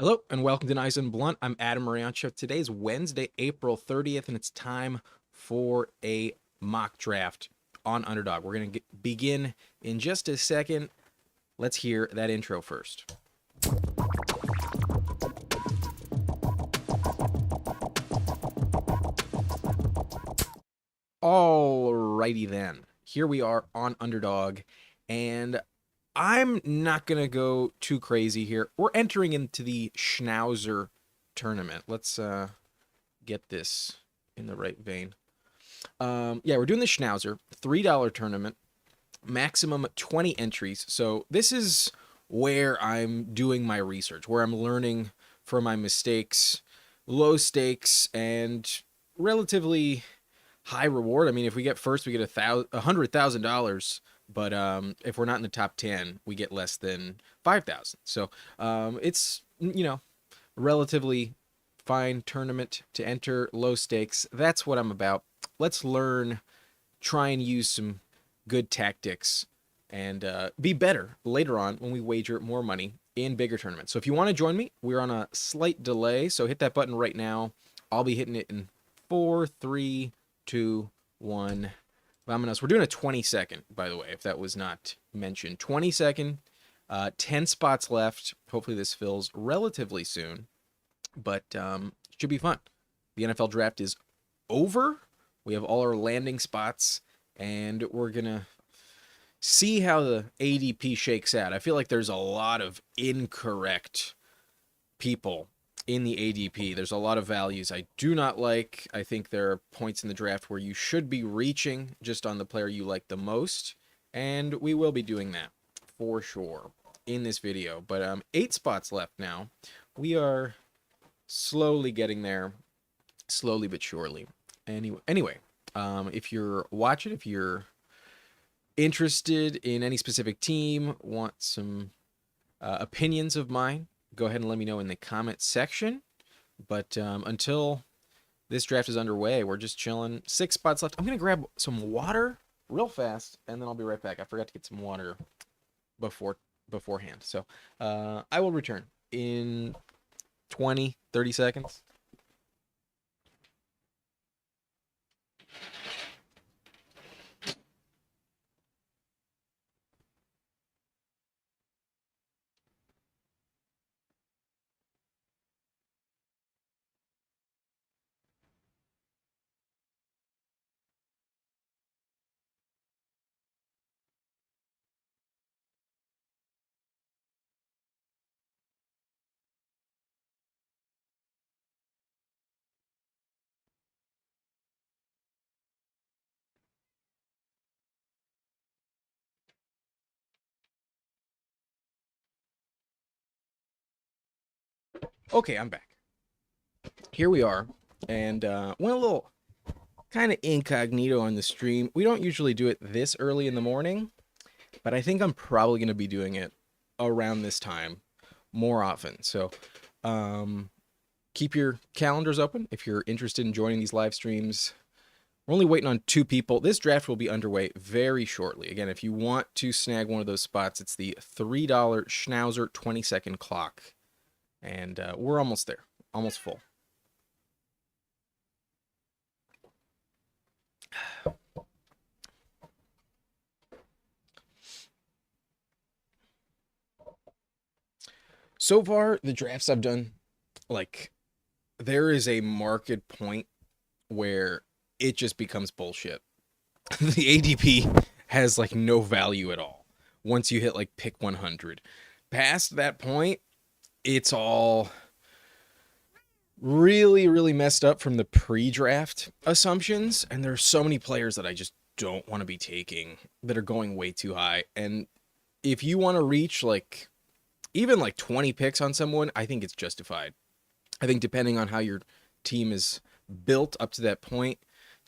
Hello and welcome to Nice and Blunt. I'm Adam Mariancho. Today's Wednesday, April 30th, and it's time for a mock draft on Underdog. We're going to begin in just a second. Let's hear that intro first. Alrighty then. Here we are on Underdog, and I'm not going to go too crazy here. We're entering into the Schnauzer tournament. Let's get this in the right vein. Yeah, we're doing the Schnauzer $3 tournament, maximum 20 entries. So this is where I'm doing my research, where I'm learning from my mistakes, low stakes, and relatively high reward. I mean, if we get first, we get $100,000. But if we're not in the top 10, we get less than 5,000. So it's relatively fine tournament to enter, low stakes. That's what I'm about. Let's learn, try and use some good tactics, and be better later on when we wager more money in bigger tournaments. So if you want to join me, we're on a slight delay. So hit that button right now. I'll be hitting it in 4, 3, 2, 1. Vamonos. We're doing a 20-second, by the way, if that was not mentioned. 20-second, 10 spots left. Hopefully this fills relatively soon, but should be fun. The NFL draft is over. We have all our landing spots, and we're going to see how the ADP shakes out. I feel like there's a lot of incorrect people in the ADP. There's a lot of values I do not like. I think there are points in the draft where you should be reaching just on the player you like the most, and we will be doing that for sure in this video. But 8 spots left now. We are slowly getting there, slowly but surely. Anyway, if you're watching, if you're interested in any specific team, want some opinions of mine, go ahead and let me know in the comment section. But until this draft is underway, we're just chilling. 6 spots left. I'm going to grab some water real fast, and then I'll be right back. I forgot to get some water beforehand. So I will return in 20, 30 seconds. Okay, I'm back. Here we are, and went a little kind of incognito on the stream. We don't usually do it this early in the morning, but I think I'm probably going to be doing it around this time more often. So keep your calendars open if you're interested in joining these live streams. We're only waiting on 2 people. This draft will be underway very shortly. Again, if you want to snag one of those spots, it's the $3 Schnauzer 20-second clock. And we're almost there, almost full. So far, the drafts I've done, like, there is a marked point where it just becomes bullshit. The ADP has, like, no value at all once you hit, like, pick 100. Past that point, it's all really, really messed up from the pre-draft assumptions, and there's so many players that I just don't want to be taking that are going way too high. And if you want to reach, like, even like 20 picks on someone, I think it's justified. I think depending on how your team is built up to that point,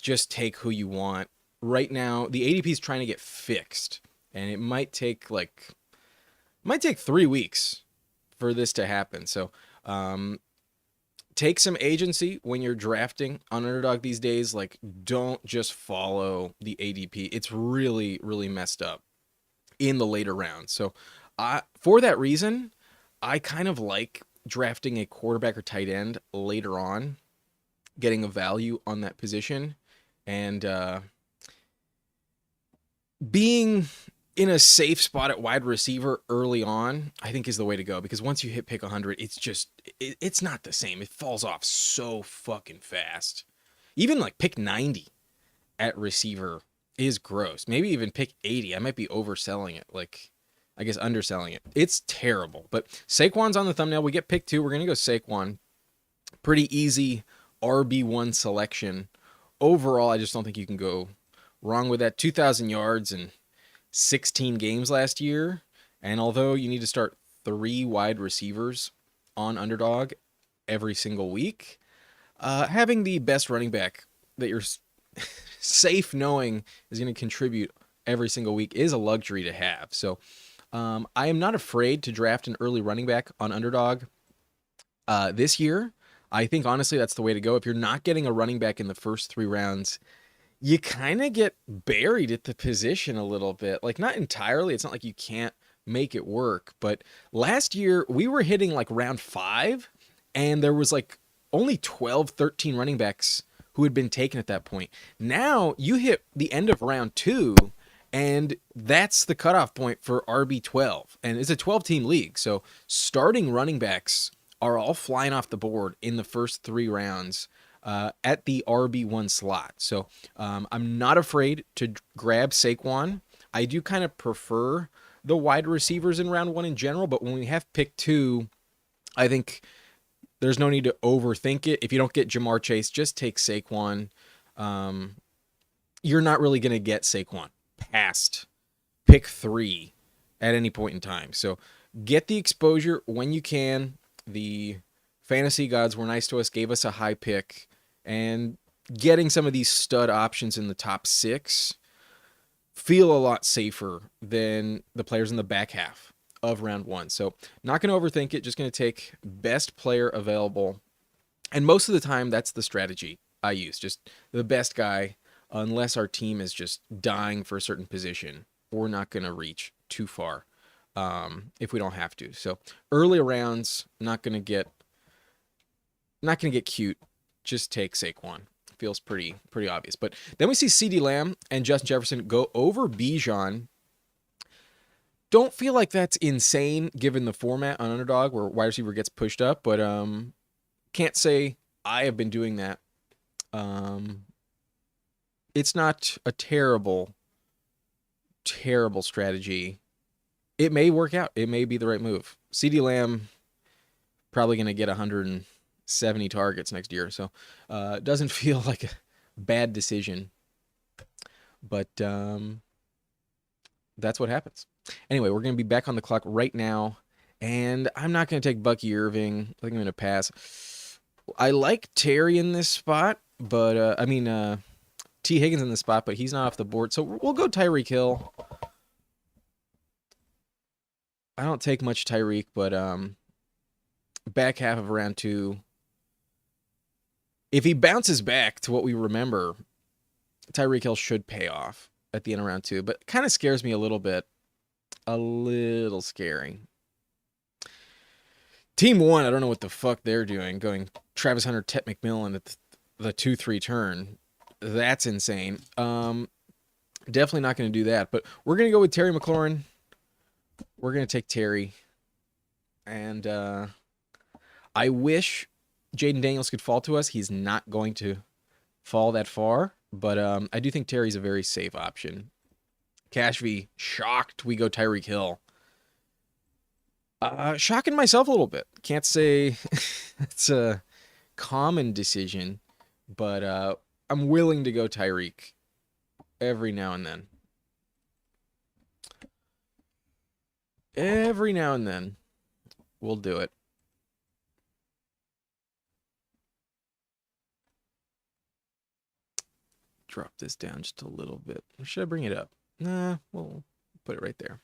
just take who you want. Right now, the ADP is trying to get fixed, and it might take 3 weeks for this to happen. So take some agency when you're drafting on Underdog these days. Like, don't just follow the ADP. It's really, really messed up in the later rounds. So for that reason, I kind of like drafting a quarterback or tight end later on, getting a value on that position, and being in a safe spot at wide receiver early on, I think is the way to go, because once you hit pick 100, it's not the same. It falls off so fucking fast. Even like pick 90 at receiver is gross. Maybe even pick 80. I might be overselling it. Like, I guess underselling it. It's terrible. But Saquon's on the thumbnail. We get pick 2. We're going to go Saquon. Pretty easy RB1 selection. Overall, I just don't think you can go wrong with that. 2,000 yards and 16 games last year. And although you need to start 3 wide receivers on Underdog every single week, having the best running back that you're safe knowing is going to contribute every single week is a luxury to have. So I am not afraid to draft an early running back on Underdog this year. I think, honestly, that's the way to go. If you're not getting a running back in the first 3 rounds, you kind of get buried at the position a little bit. Like, not entirely. It's not like you can't make it work. But last year, we were hitting like round 5, and there was like only 12, 13 running backs who had been taken at that point. Now, you hit the end of round 2, and that's the cutoff point for RB12. And it's a 12-team league, so starting running backs are all flying off the board in the first 3 rounds at the RB1 slot. So I'm not afraid to grab Saquon. I do kind of prefer the wide receivers in round 1 in general, but when we have pick 2, I think there's no need to overthink it. If you don't get Jamar Chase, just take Saquon. You're not really going to get Saquon past pick 3 at any point in time. So get the exposure when you can. The fantasy gods were nice to us, gave us a high pick, and getting some of these stud options in the top 6 feel a lot safer than the players in the back half of round 1. So not going to overthink it, just going to take best player available. And most of the time, that's the strategy I use. Just the best guy, unless our team is just dying for a certain position. We're not going to reach too far if we don't have to. So early rounds, not going to get cute. Just take Saquon. Feels pretty obvious. But then we see CeeDee Lamb and Justin Jefferson go over Bijan. Don't feel like that's insane given the format on Underdog where wide receiver gets pushed up, but can't say I have been doing that. It's not a terrible strategy. It may work out. It may be the right move. CeeDee Lamb probably going to get 170 targets next year, so it doesn't feel like a bad decision. But that's what happens. Anyway, we're going to be back on the clock right now, and I'm not going to take Bucky Irving. I think I'm going to pass. I like Terry in this spot, but T. Higgins in this spot, but he's not off the board, so we'll go Tyreek Hill. I don't take much Tyreek, but back half of round 2, if he bounces back to what we remember, Tyreek Hill should pay off at the end of round 2, but kind of scares me a little bit. A little scary. Team 1, I don't know what the fuck they're doing, going Travis Hunter, Ted McMillan at the 2-3 turn. That's insane. Definitely not going to do that, but we're going to go with Terry McLaurin. We're going to take Terry. And I wish Jaden Daniels could fall to us. He's not going to fall that far, but I do think Terry's a very safe option. Cashvy, shocked we go Tyreek Hill. Shocking myself a little bit. Can't say it's a common decision, but I'm willing to go Tyreek every now and then. Every now and then, we'll do it. Drop this down just a little bit. Or should I bring it up? Nah, we'll put it right there.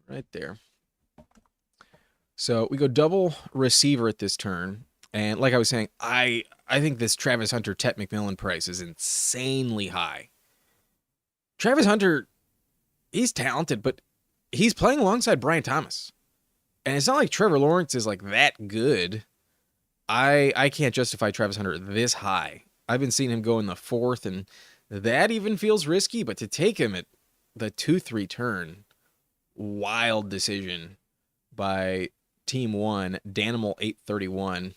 Right there. So we go double receiver at this turn. And like I was saying, I think this Travis Hunter, Ted McMillan price is insanely high. Travis Hunter, he's talented, but he's playing alongside Brian Thomas. And it's not like Trevor Lawrence is like that good. I can't justify Travis Hunter this high. I've been seeing him go in the fourth, and that even feels risky. But to take him at the 2-3 turn, wild decision by Team One, Danimal 831.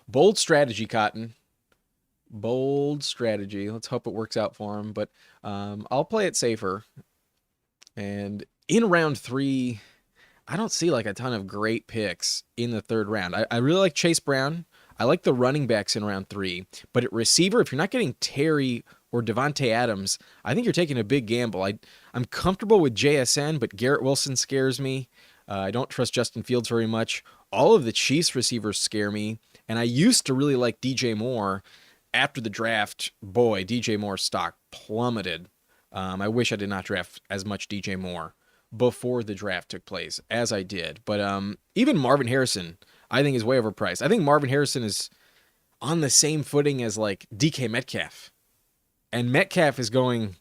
Bold strategy, Cotton. Bold strategy. Let's hope it works out for him. But I'll play it safer. And in round 3, I don't see like a ton of great picks in the third round. I really like Chase Brown. I like the running backs in round 3. But at receiver, if you're not getting Terry or Devontae Adams, I think you're taking a big gamble. I'm comfortable with JSN, but Garrett Wilson scares me. I don't trust Justin Fields very much. All of the Chiefs receivers scare me. And I used to really like DJ Moore. After the draft, boy, DJ Moore's stock plummeted. I wish I did not draft as much DJ Moore before the draft took place as I did. But even Marvin Harrison, I think, is way overpriced. I think Marvin Harrison is on the same footing as like DK Metcalf. And Metcalf is going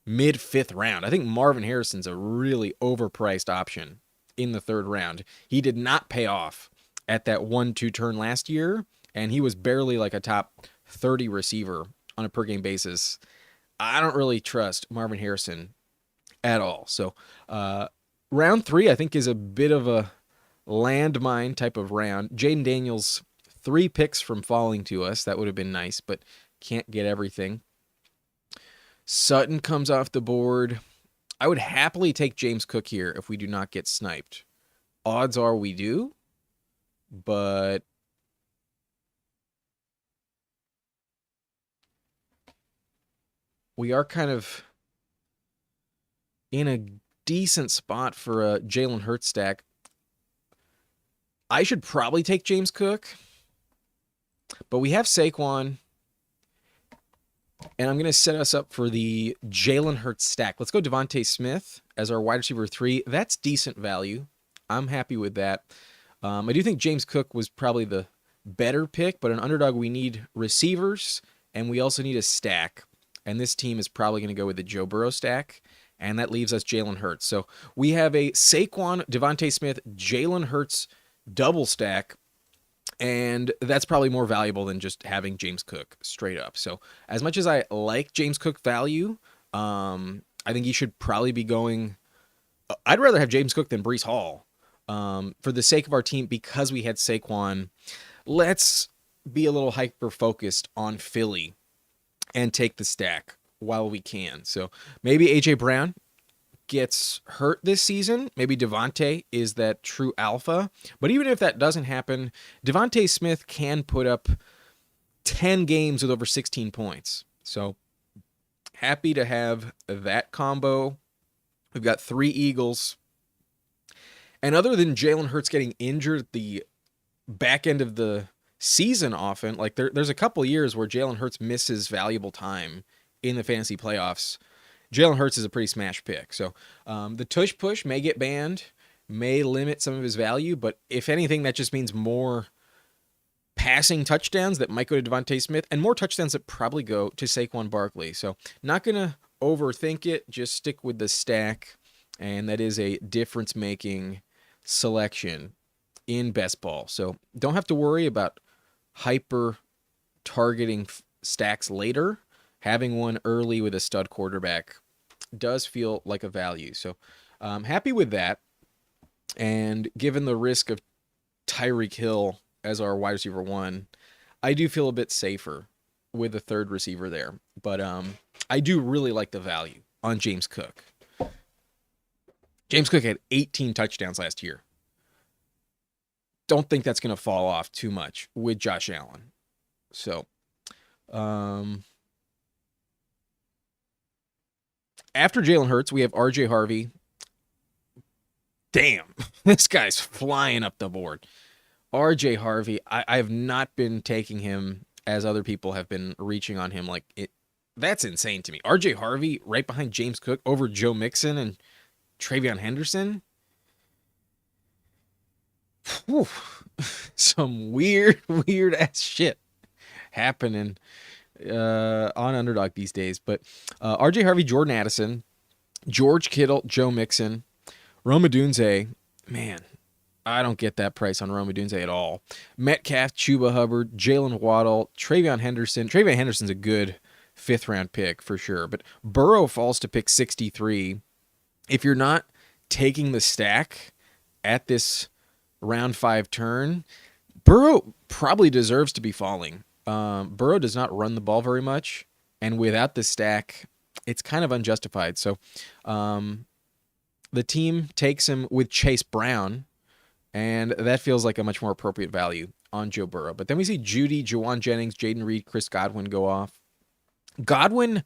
mid-5th round. I think Marvin Harrison's a really overpriced option in the third round. He did not pay off at that 1-2 turn last year, and he was barely like a top 30 receiver on a per game basis. I don't really trust Marvin Harrison at all. So round 3, I think, is a bit of a landmine type of round. Jaden Daniels, 3 picks from falling to us. That would have been nice, but can't get everything. Sutton comes off the board. I would happily take James Cook here if we do not get sniped. Odds are we do, but we are kind of in a decent spot for a Jalen Hurts stack. I should probably take James Cook, but we have Saquon, and I'm going to set us up for the Jalen Hurts stack. Let's go Devontae Smith as our wide receiver 3. That's decent value. I'm happy with that. I do think James Cook was probably the better pick, but an underdog, we need receivers, and we also need a stack. And this team is probably going to go with the Joe Burrow stack, and that leaves us Jalen Hurts. So we have a Saquon, Devontae Smith, Jalen Hurts double stack, and that's probably more valuable than just having James Cook straight up. So as much as I like James Cook value, I think he should probably be going. I'd rather have James Cook than Breece Hall. For the sake of our team, because we had Saquon, let's be a little hyper-focused on Philly and take the stack while we can. So maybe A.J. Brown gets hurt this season. Maybe Devontae is that true alpha. But even if that doesn't happen, Devontae Smith can put up 10 games with over 16 points. So happy to have that combo. We've got 3 Eagles. And other than Jalen Hurts getting injured at the back end of the season often, like there's a couple years where Jalen Hurts misses valuable time in the fantasy playoffs. Jalen Hurts is a pretty smash pick. So the tush push may get banned, may limit some of his value, but if anything, that just means more passing touchdowns that might go to Devontae Smith and more touchdowns that probably go to Saquon Barkley. So not going to overthink it, just stick with the stack, and that is a difference-making selection in best ball. So don't have to worry about hyper targeting stacks later. Having one early with a stud quarterback does feel like a value. So happy with that. And given the risk of Tyreek Hill as our wide receiver 1, I do feel a bit safer with a third receiver there. But I do really like the value on James Cook. James Cook had 18 touchdowns last year. Don't think that's going to fall off too much with Josh Allen. So, after Jalen Hurts, we have RJ Harvey. Damn, this guy's flying up the board. RJ Harvey, I have not been taking him as other people have been reaching on him. Like that's insane to me. RJ Harvey right behind James Cook over Joe Mixon and Travion Henderson. Whew. Some weird ass shit happening on Underdog these days. But RJ Harvey, Jordan Addison, George Kittle, Joe Mixon, Rome Odunze. Man, I don't get that price on Rome Odunze at all. Metcalf, Chuba Hubbard, Jalen Waddle, Travion Henderson. Travion Henderson's a good 5th-round pick for sure, but Burrow falls to pick 63. If you're not taking the stack at this round 5 turn, Burrow probably deserves to be falling. Burrow does not run the ball very much, and without the stack, it's kind of unjustified. So the team takes him with Chase Brown, and that feels like a much more appropriate value on Joe Burrow. But then we see Judy, Juwan Jennings, Jaden Reed, Chris Godwin go off. Godwin,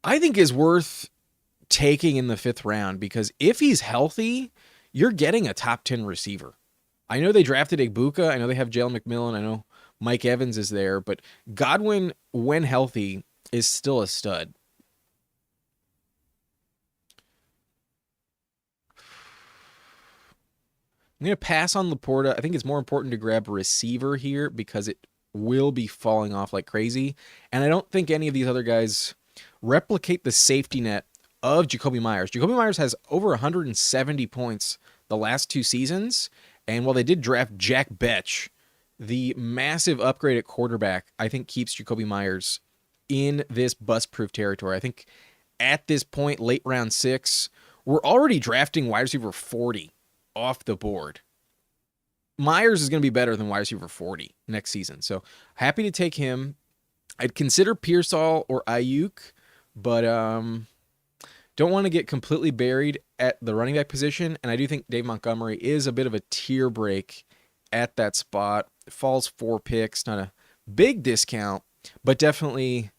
I think, is worth taking in the 5th round because if he's healthy, you're getting a top 10 receiver. I know they drafted Ibuka. I know they have Jalen McMillan. I know Mike Evans is there, but Godwin, when healthy, is still a stud. I'm going to pass on Laporta. I think it's more important to grab a receiver here because it will be falling off like crazy. And I don't think any of these other guys replicate the safety net of Jakobi Meyers. Jakobi Meyers has over 170 points the last 2 seasons. And while they did draft Jack Betch, the massive upgrade at quarterback, I think, keeps Jakobi Meyers in this bust-proof territory. I think at this point, late round 6, we're already drafting wide receiver 40 off the board. Myers is going to be better than wide receiver 40 next season. So happy to take him. I'd consider Pearsall or Ayuk, but don't want to get completely buried at the running back position. And I do think Dave Montgomery is a bit of a tier break at that spot. Falls 4 picks, not a big discount, but definitely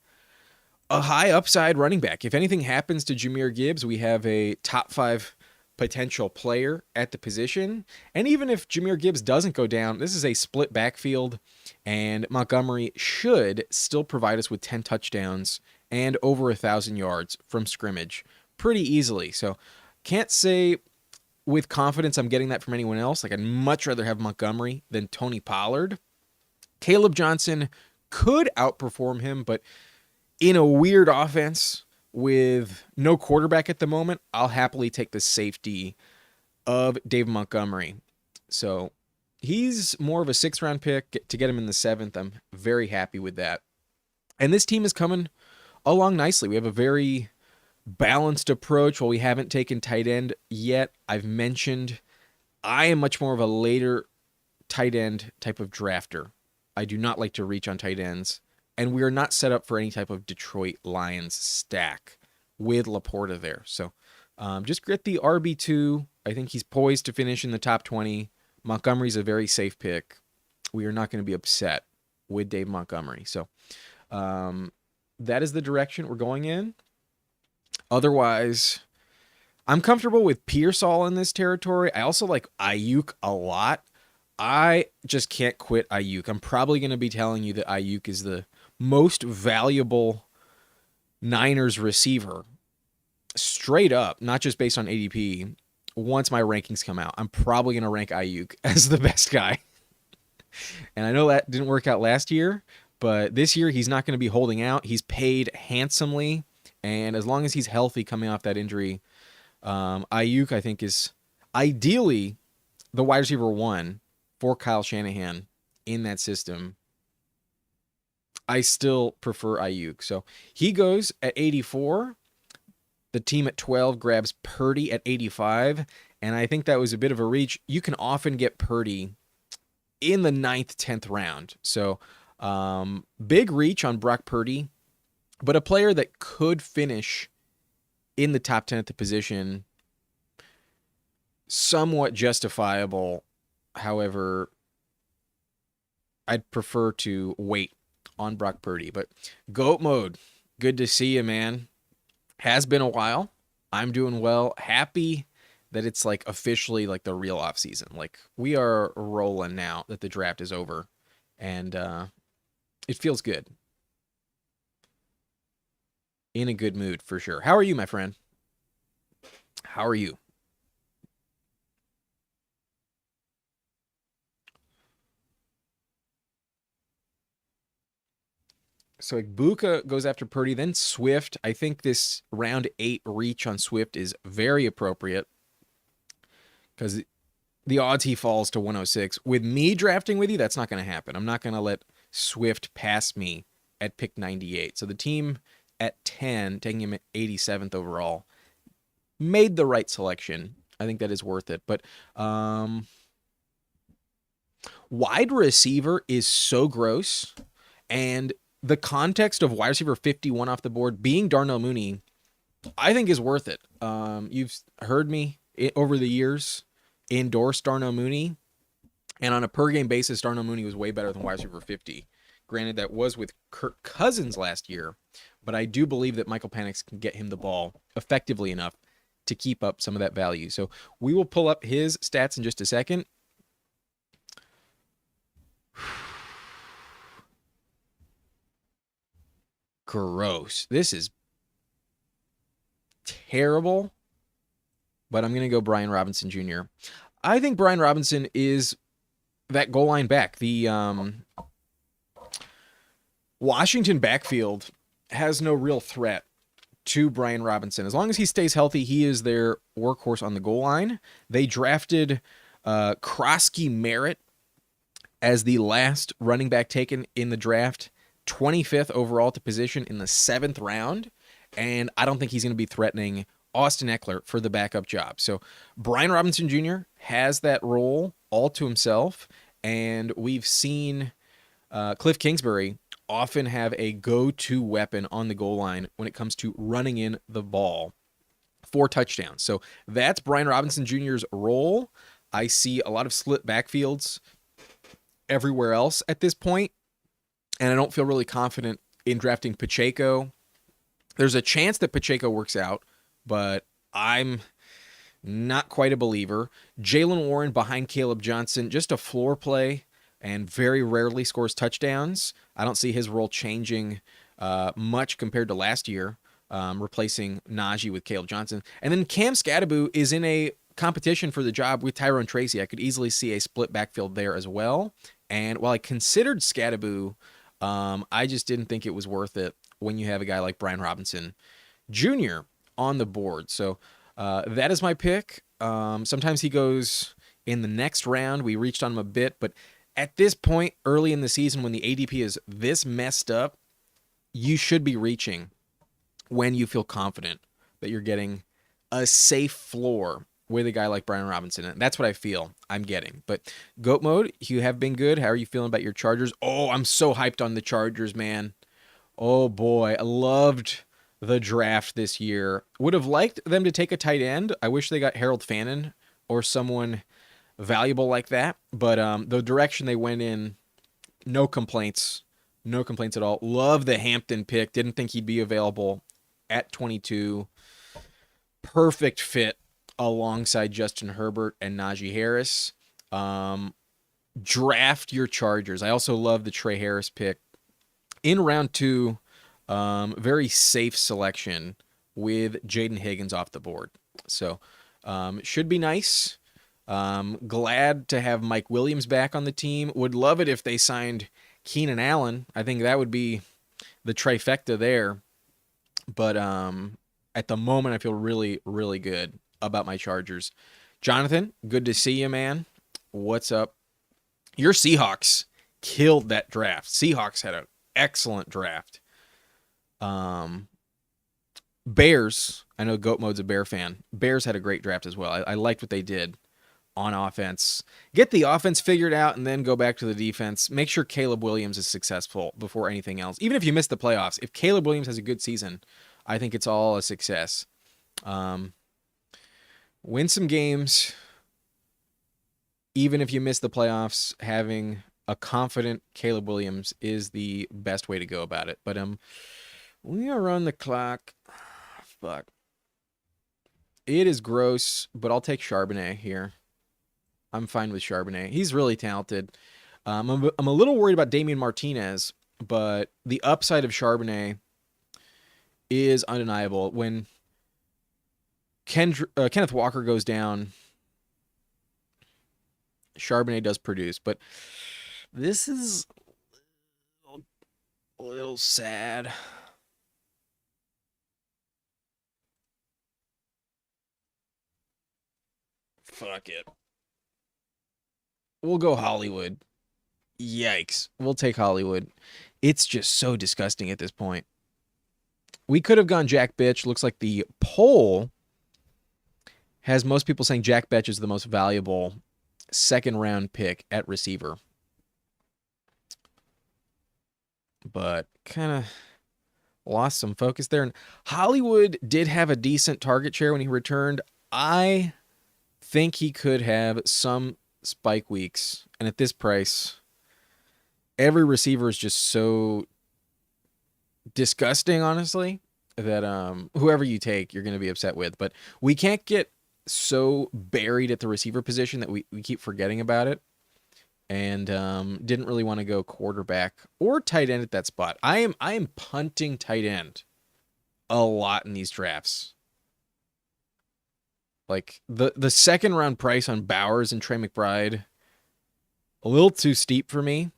a high upside running back. If anything happens to Jahmyr Gibbs, we have a top 5 potential player at the position. And even if Jahmyr Gibbs doesn't go down, this is a split backfield, and Montgomery should still provide us with 10 touchdowns and over 1,000 yards from scrimmage pretty easily. So can't say with confidence I'm getting that from anyone else. Like, I'd much rather have Montgomery than Tony Pollard. Caleb Johnson could outperform him, but in a weird offense with no quarterback at the moment, I'll happily take the safety of Dave Montgomery. So he's more of a 6th-round pick. To get him in the 7th, I'm very happy with that. And this team is coming along nicely. We have a very balanced approach. While we haven't taken tight end yet, I've mentioned I am much more of a later tight end type of drafter. I do not like to reach on tight ends. And we are not set up for any type of Detroit Lions stack with Laporta there. So just get the RB2. I think he's poised to finish in the top 20. Montgomery's a very safe pick. We are not going to be upset with Dave Montgomery. So that is the direction we're going in. Otherwise, I'm comfortable with Pearsall in this territory. I also like Ayuk a lot. I just can't quit Ayuk. I'm probably going to be telling you that Ayuk is the most valuable Niners receiver straight up, not just based on ADP. Once my rankings come out, I'm probably going to rank Ayuk as the best guy. And I know that didn't work out last year, but this year he's not going to be holding out. He's paid handsomely, and as long as he's healthy coming off that injury, Ayuk, I think, is ideally the wide receiver 1 for Kyle Shanahan in that system. I still prefer Ayuk. So he goes at 84. The team at 12 grabs Purdy at 85. And I think that was a bit of a reach. You can often get Purdy in the 9th, 10th round. So big reach on Brock Purdy, but a player that could finish in the top 10 at the position, somewhat justifiable. However, I'd prefer to wait on Brock Purdy. But GOAT mode, good to see you, man. Has been a while. I'm doing well. Happy that it's like officially like the real off season. Like, we are rolling now that the draft is over, and it feels good. In a good mood for sure. How are you, my friend? How are you? So Ibuka goes after Purdy, then Swift. I think this round 8 reach on Swift is very appropriate because the odds he falls to 106. With me drafting with you, that's not going to happen. I'm not going to let Swift pass me at pick 98. So the team at 10, taking him at 87th overall, made the right selection. I think that is worth it. But wide receiver is so gross. And the context of wide receiver 51 off the board being Darnell Mooney, I think is worth it. You've heard me over the years endorse Darnell Mooney. And on a per game basis, Darnell Mooney was way better than wide receiver 50. Granted, that was with Kirk Cousins last year, but I do believe that Michael Penix can get him the ball effectively enough to keep up some of that value. So we will pull up his stats in just a second. Gross. This is terrible, but I'm going to go Brian Robinson Jr. I think Brian Robinson is that goal line back. The Washington backfield has no real threat to Brian Robinson. As long as he stays healthy, he is their workhorse on the goal line. They drafted Krosky Merritt as the last running back taken in the draft, 25th overall to position in the 7th round, and I don't think he's going to be threatening Austin Eckler for the backup job. So Brian Robinson Jr. has that role all to himself, and we've seen Cliff Kingsbury often have a go-to weapon on the goal line when it comes to running in the ball for touchdowns. So that's Brian Robinson Jr.'s role. I see a lot of split backfields everywhere else at this point, and I don't feel really confident in drafting Pacheco. There's a chance that Pacheco works out, but I'm not quite a believer. Jaylen Warren behind Caleb Johnson, just a floor play and very rarely scores touchdowns. I don't see his role changing much compared to last year, replacing Najee with Caleb Johnson. And then Cam Skattebo is in a competition for the job with Tyrone Tracy. I could easily see a split backfield there as well. And while I considered Skattebo, I just didn't think it was worth it when you have a guy like Brian Robinson Jr. on the board. So that is my pick. Sometimes he goes in the next round. We reached on him a bit, but at this point, early in the season, when the ADP is this messed up, you should be reaching when you feel confident that you're getting a safe floor with a guy like Brian Robinson. And that's what I feel I'm getting. But GOAT mode, you have been good. How are you feeling about your Chargers? Oh, I'm so hyped on the Chargers, man. Oh, boy. I loved the draft this year. Would have liked them to take a tight end. I wish they got Harold Fannin or someone valuable like that. But the direction they went in, no complaints. No complaints at all. Love the Hampton pick. Didn't think he'd be available at 22. Perfect fit alongside Justin Herbert and Najee Harris. Draft your Chargers. I also love the Trey Harris pick in round 2. Very safe selection with Jaden Higgins off the board. So should be nice. Glad to have Mike Williams back on the team. Would love it if they signed Keenan Allen. I think that would be the trifecta there. But at the moment, I feel really, really good about my Chargers. Jonathan, good to see you, man. What's up? Your Seahawks killed that draft. Seahawks had an excellent draft. Bears, I know Goat Mode's a Bear fan. Bears had a great draft as well. I liked what they did on offense. Get the offense figured out and then go back to the defense. Make sure Caleb Williams is successful before anything else. Even if you miss the playoffs, if Caleb Williams has a good season, I think it's all a success. Win some games. Even if you miss the playoffs, having a confident Caleb Williams is the best way to go about it. But we are on the clock. Fuck. It is gross, but I'll take Charbonnet here. I'm fine with Charbonnet. He's really talented. I'm a little worried about Damian Martinez, but the upside of Charbonnet is undeniable. When Kenneth Walker goes down, Charbonnet does produce, but this is a little sad. Fuck it. We'll go Hollywood. Yikes. We'll take Hollywood. It's just so disgusting at this point. We could have gone Jack Bitch. Looks like the poll has most people saying Jack Bitch is the most valuable second round pick at receiver. But kind of lost some focus there. And Hollywood did have a decent target share when he returned. I think he could have some spike weeks. And at this price, every receiver is just so disgusting, honestly, that whoever you take, you're going to be upset with. But we can't get so buried at the receiver position that we keep forgetting about it. And didn't really want to go quarterback or tight end at that spot. I am punting tight end a lot in these drafts. Like the second round price on Bowers and Trey McBride, a little too steep for me.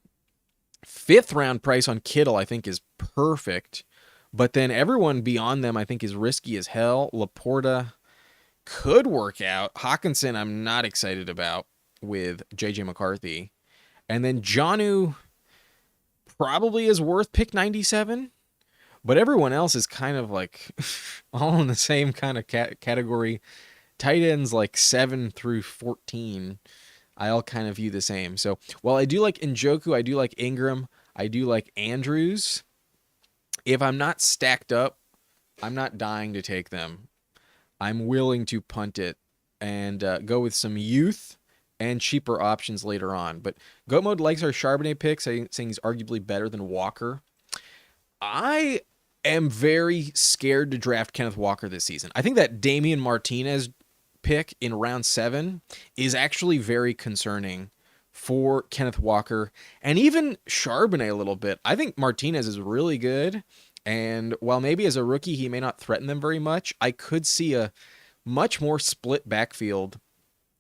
Fifth round price on Kittle, I think, is perfect. But then everyone beyond them, I think, is risky as hell. Laporta could work out. Hawkinson, I'm not excited about with J.J. McCarthy. And then Jonnu probably is worth pick 97. But everyone else is kind of like all in the same kind of category. Tight ends like 7 through 14. I all kind of view the same. So while I do like Njoku, I do like Ingram, I do like Andrews. If I'm not stacked up, I'm not dying to take them. I'm willing to punt it and go with some youth and cheaper options later on. But Goat Mode likes our Charbonnet pick, saying he's arguably better than Walker. I am very scared to draft Kenneth Walker this season. I think that Damian Martinez pick in round 7 is actually very concerning for Kenneth Walker and even Charbonnet a little bit. I think Martinez is really good, and while maybe as a rookie he may not threaten them very much, I could see a much more split backfield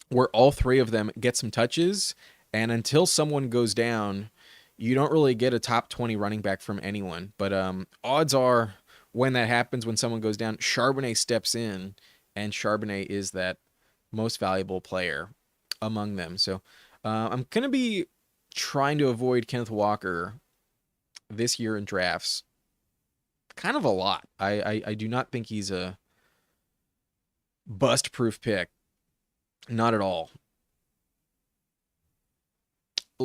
where all three of them get some touches, and until someone goes down, you don't really get a top 20 running back from anyone. But odds are when that happens, when someone goes down, Charbonnet steps in, and Charbonnet is that most valuable player among them. So I'm going to be trying to avoid Kenneth Walker this year in drafts kind of a lot. I do not think he's a bust-proof pick. Not at all.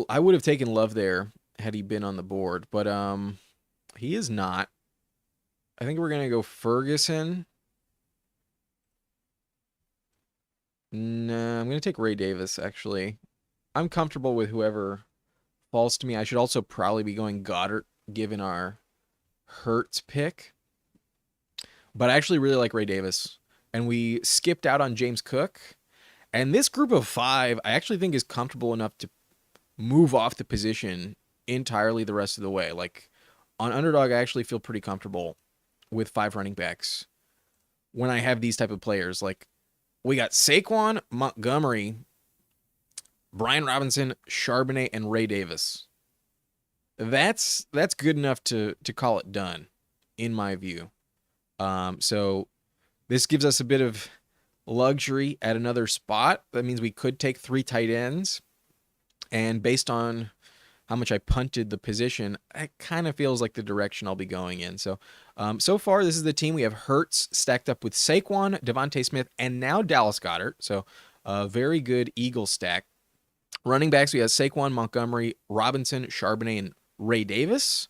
I would have taken Love there had he been on the board, but he is not. I think we're going to go Ferguson. No, I'm going to take Ray Davis, actually. I'm comfortable with whoever falls to me. I should also probably be going Goddard, given our Hurts pick. But I actually really like Ray Davis. And we skipped out on James Cook. And this group of 5, I actually think is comfortable enough to move off the position entirely the rest of the way. Like, on Underdog, I actually feel pretty comfortable with 5 running backs when I have these type of players. Like, we got Saquon, Montgomery, Brian Robinson, Charbonnet, and Ray Davis. That's good enough to call it done, in my view. So this gives us a bit of luxury at another spot. That means we could take 3 tight ends. And based on how much I punted the position, it kind of feels like the direction I'll be going in. So, so far, this is the team. We have Hurts stacked up with Saquon, Devontae Smith, and now Dallas Goedert. So, a very good Eagle stack. Running backs, we have Saquon, Montgomery, Robinson, Charbonnet, and Ray Davis.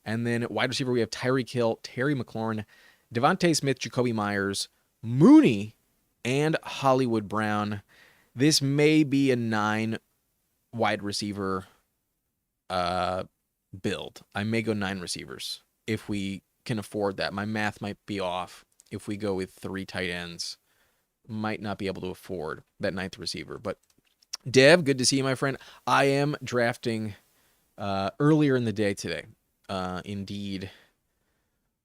And then wide receiver, we have Tyreek Hill, Terry McLaurin, Devontae Smith, Jacoby Myers, Mooney, and Hollywood Brown. This may be a 9 wide receiver build. I may go 9 receivers if we can afford that. My math might be off if we go with 3 tight ends. Might not be able to afford that 9th receiver. But Dev, good to see you, my friend. I am drafting earlier in the day today. Indeed.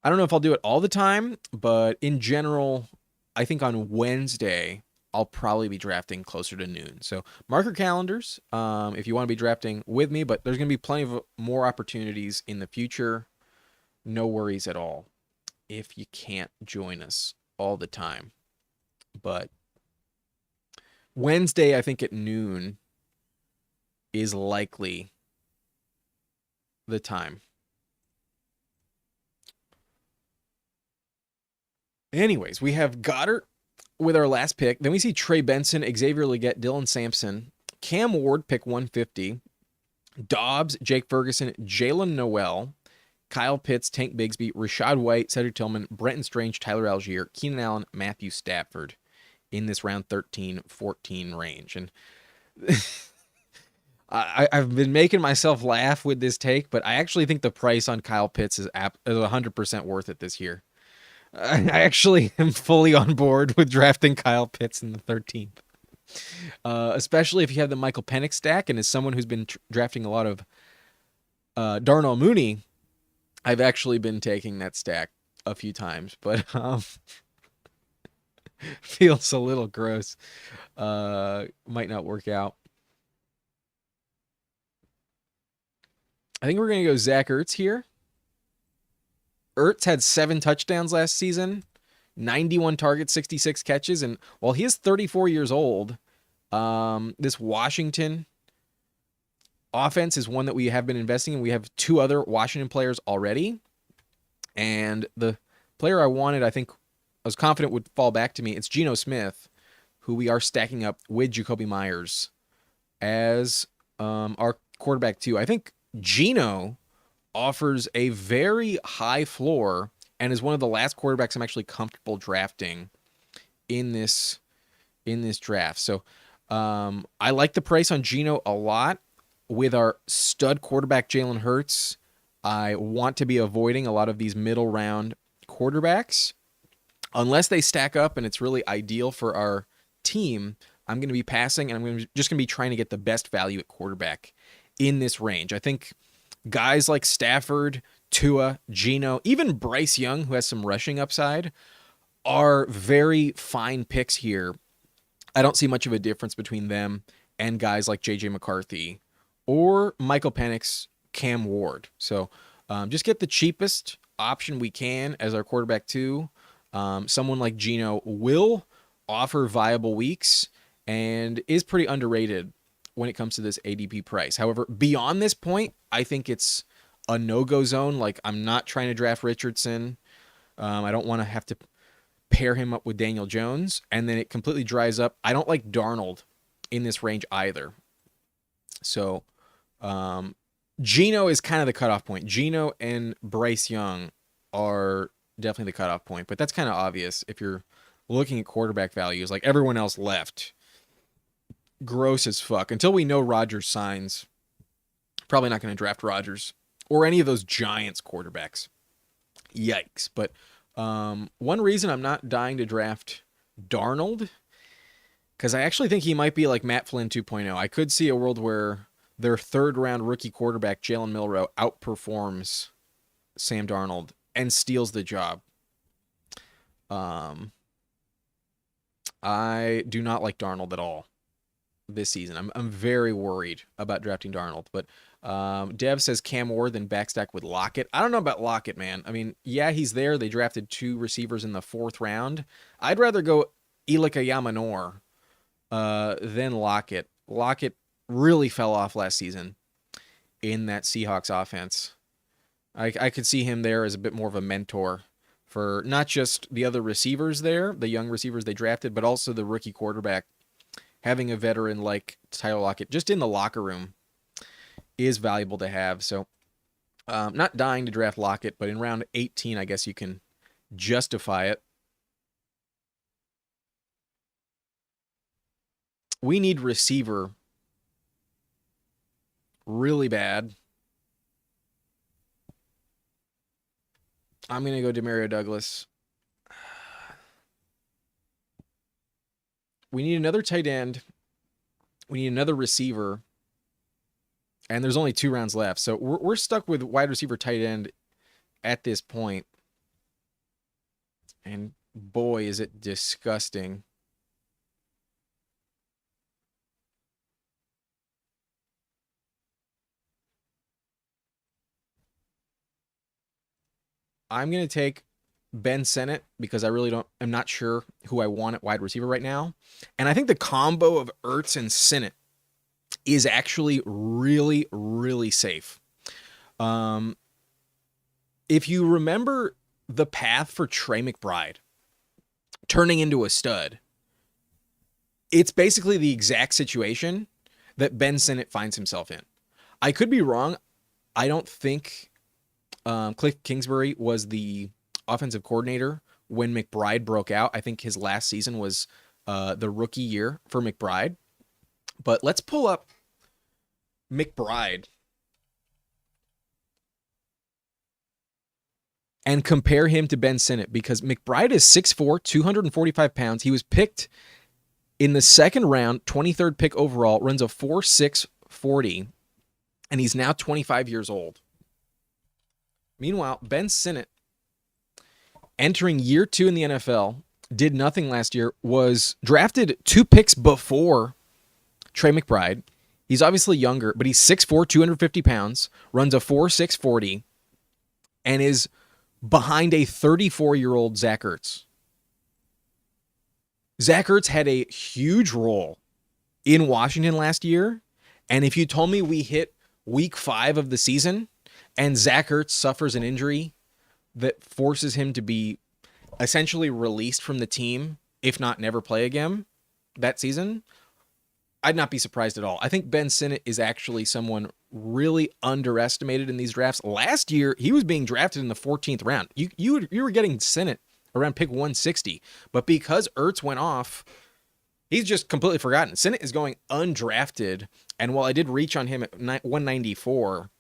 I don't know if I'll do it all the time, but in general, I think on Wednesday, I'll probably be drafting closer to noon. So mark your calendars if you want to be drafting with me, but there's going to be plenty of more opportunities in the future. No worries at all if you can't join us all the time. But Wednesday, I think at noon, is likely the time. Anyways, we have Goddard with our last pick. Then we see Trey Benson, Xavier Legette, Dylan Sampson, Cam Ward, pick 150, Dobbs, Jake Ferguson, Jalen Noel, Kyle Pitts, Tank Bigsby, Rashad White, Cedric Tillman, Brenton Strange, Tyler Algier, Keenan Allen, Matthew Stafford in this round 13-14 range. And I've been making myself laugh with this take, but I actually think the price on Kyle Pitts is 100% worth it this year. I actually am fully on board with drafting Kyle Pitts in the 13th. Especially if you have the Michael Penix stack, and as someone who's been drafting a lot of Darnell Mooney, I've actually been taking that stack a few times, but feels a little gross. Might not work out. I think we're going to go Zach Ertz here. Ertz had 7 touchdowns last season, 91 targets, 66 catches, and while he is 34 years old, this Washington offense is one that we have been investing in. We have 2 other Washington players already, and the player I wanted, I think I was confident would fall back to me. It's Geno Smith, who we are stacking up with Jacoby Myers as our quarterback too. I think Geno offers a very high floor and is one of the last quarterbacks I'm actually comfortable drafting in this draft. So I like the price on Geno a lot. With our stud quarterback Jalen Hurts, I want to be avoiding a lot of these middle round quarterbacks. Unless they stack up and it's really ideal for our team, I'm going to be passing, and I'm just going to be trying to get the best value at quarterback in this range. I think guys like Stafford, Tua, Geno, even Bryce Young, who has some rushing upside, are very fine picks here. I don't see much of a difference between them and guys like J.J. McCarthy or Michael Penix, Cam Ward. So just get the cheapest option we can as our quarterback too. Someone like Geno will offer viable weeks and is pretty underrated when it comes to this ADP price. However, beyond this point, I think it's a no-go zone. Like, I'm not trying to draft Richardson. I don't want to have to pair him up with Daniel Jones, and then it completely dries up. I don't like Darnold in this range either. So Geno is kind of the cutoff point. Geno and Bryce Young are definitely the cutoff point, but that's kind of obvious if you're looking at quarterback values. Like, everyone else left. Gross as fuck. Until we know Rodgers signs, probably not going to draft Rodgers or any of those Giants quarterbacks. Yikes. But one reason I'm not dying to draft Darnold, because I actually think he might be like Matt Flynn 2.0. I could see a world where their 3rd-round rookie quarterback, Jalen Milroe, outperforms Sam Darnold and steals the job. I do not like Darnold at all this season. I'm very worried about drafting Darnold. But Dev says Cam Ward, then backstack with Lockett. I don't know about Lockett, man. I mean, yeah, he's there. They drafted 2 receivers in the 4th round. I'd rather go Elika Yamanor than Lockett. Lockett really fell off last season in that Seahawks offense. I could see him there as a bit more of a mentor for not just the other receivers there, the young receivers they drafted, but also the rookie quarterback. Having a veteran like Tyler Lockett just in the locker room is valuable to have. So not dying to draft Lockett, but in round 18, I guess you can justify it. We need receiver really bad. I'm going to go Demario Douglas. We need another tight end. We need another receiver. And there's only 2 rounds left. So we're stuck with wide receiver, tight end at this point. And boy, is it disgusting. I'm going to take Ben Sinnott because I'm not sure who I want at wide receiver right now. And I think the combo of Ertz and Sinnott is actually really, really safe. Um, if you remember the path for Trey McBride turning into a stud, it's basically the exact situation that Ben Sinnott finds himself in. I could be wrong. I don't think Cliff Kingsbury was the offensive coordinator when McBride broke out. I think his last season was the rookie year for McBride. But let's pull up McBride and compare him to Ben Sinnott, because McBride is 6'4", 245 pounds. He was picked in the second round, 23rd pick overall, runs a 4.6 40, and he's now 25 years old. Meanwhile, Ben Sinnott, entering year 2 in the NFL, did nothing last year, was drafted 2 picks before Trey McBride. He's obviously younger, but he's 6'4", 250 pounds, runs a 4.6 40, and is behind a 34-year-old Zach Ertz. Zach Ertz had a huge role in Washington last year, and if you told me we hit week 5 of the season and Zach Ertz suffers an injury that forces him to be essentially released from the team, if not never play again that season, I'd not be surprised at all. I think Ben Sinnott is actually someone really underestimated in these drafts. Last year, he was being drafted in the 14th round. You were getting Sinnott around pick 160, but because Ertz went off, he's just completely forgotten. Sinnott is going undrafted, and while I did reach on him at 194,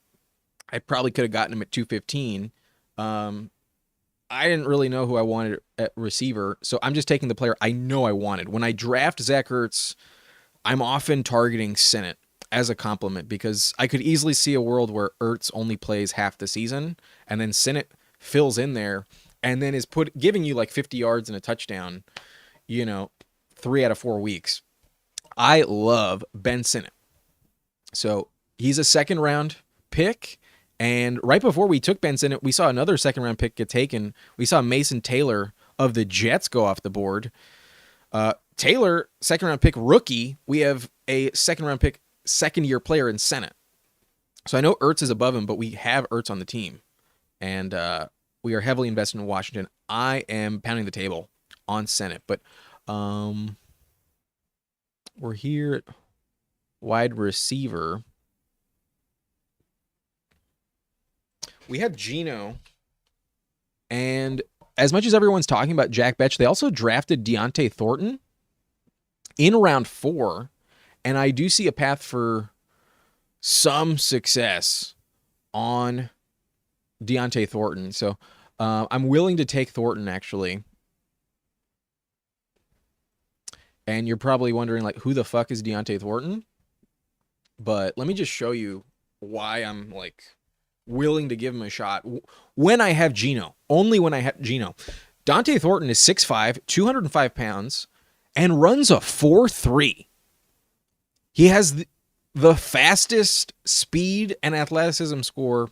I probably could have gotten him at 215. I didn't really know who I wanted at receiver, so I'm just taking the player I know I wanted. When I draft Zach Ertz, I'm often targeting Sinnott as a compliment, because I could easily see a world where Ertz only plays half the season, and then Sinnott fills in there, and then is giving you like 50 yards and a touchdown, 3 out of 4 weeks. I love Ben Sinnott. So he's a second round pick. And right before we took Ben Sinnott, we saw another second round pick get taken. We saw Mason Taylor of the Jets go off the board. Taylor, second round pick rookie. We have a second round pick, second year player in Sinnott. So I know Ertz is above him, but we have Ertz on the team. And we are heavily invested in Washington. I am pounding the table on Sinnott. But we're here at wide receiver. We have Geno, and as much as everyone's talking about Jack Betch, they also drafted Deontay Thornton in round 4, and I do see a path for some success on Deontay Thornton. So I'm willing to take Thornton, actually. And you're probably wondering, like, who the fuck is Deontay Thornton? But let me just show you why I'm, like, willing to give him a shot when I have Geno. Only when I have Geno. Deontay Thornton is 6'5", 205 pounds, and runs a 4.3. He has the fastest speed and athleticism score.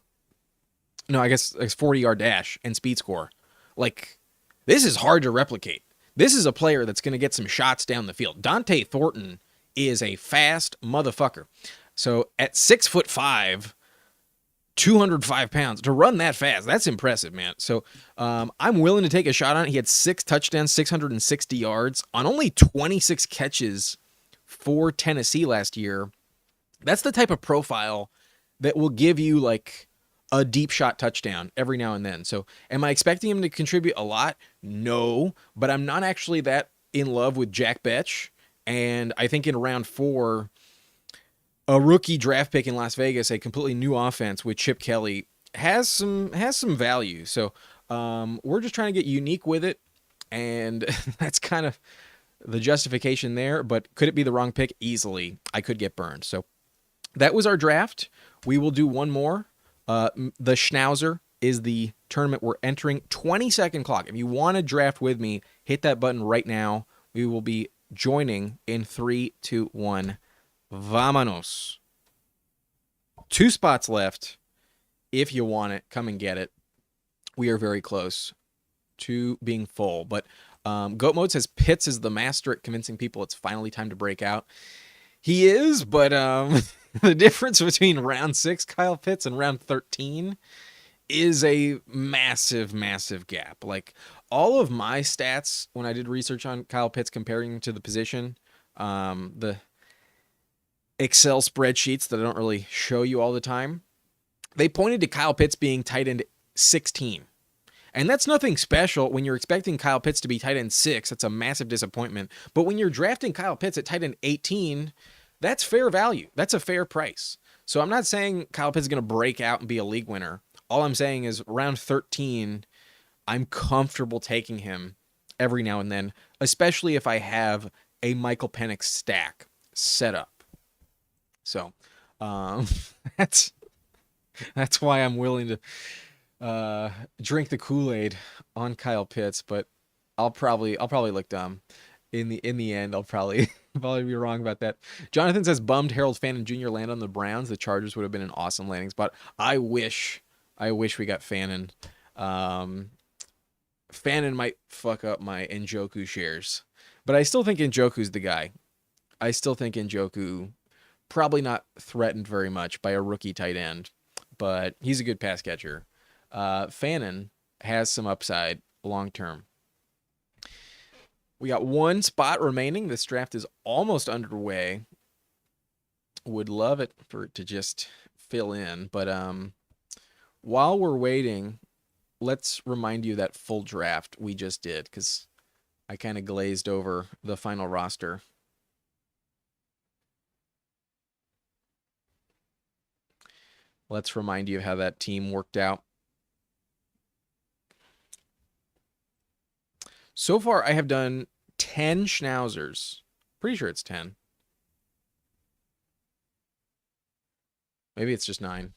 No, I guess it's 40-yard dash and speed score. Like, this is hard to replicate. This is a player that's going to get some shots down the field. Deontay Thornton is a fast motherfucker. So at 6'5", 205 pounds, to run that fast, that's impressive, man. So I'm willing to take a shot on it. He had 6 touchdowns, 660 yards on only 26 catches for Tennessee last year. That's the type of profile that will give you like a deep shot touchdown every now and then. So am I expecting him to contribute a lot? No, but I'm not actually that in love with Jack Betch. And I think in round 4, a rookie draft pick in Las Vegas, a completely new offense with Chip Kelly, has some value. So we're just trying to get unique with it, and that's kind of the justification there. But could it be the wrong pick? Easily. I could get burned. So that was our draft. We will do one more. The Schnauzer is the tournament we're entering. 20-second clock. If you want to draft with me, hit that button right now. We will be joining in 3, 2, 1. Vámonos. 2 spots left. If you want it, come and get it. We are very close to being full. But Goat Mode says Pitts is the master at convincing people it's finally time to break out. He is, but the difference between round 6 Kyle Pitts and round 13 is a massive, massive gap. Like all of my stats when I did research on Kyle Pitts comparing to the position, the Excel spreadsheets that I don't really show you all the time, they pointed to Kyle Pitts being tight end 16. And that's nothing special when you're expecting Kyle Pitts to be tight end 6. That's a massive disappointment. But when you're drafting Kyle Pitts at tight end 18, that's fair value. That's a fair price. So I'm not saying Kyle Pitts is going to break out and be a league winner. All I'm saying is round 13, I'm comfortable taking him every now and then, especially if I have a Michael Penix stack set up. So that's why I'm willing to drink the Kool-Aid on Kyle Pitts, but I'll probably look dumb in the end. I'll probably be wrong about that. Jonathan says bummed Harold Fannin Jr. land on the Browns. The Chargers would have been an awesome landing spot. I wish we got Fannin. Fannin might fuck up my Njoku shares, but I still think Njoku's the guy. I still think Njoku probably not threatened very much by a rookie tight end, but he's a good pass catcher. Fannin has some upside long term. We got one spot remaining. This draft is almost underway. Would love it for it to just fill in, but while we're waiting, let's remind you that full draft we just did, because I kind of glazed over the final roster. Let's remind you of how that team worked out. So far, I have done 10 Schnauzers. Pretty sure it's 10. Maybe it's just 9.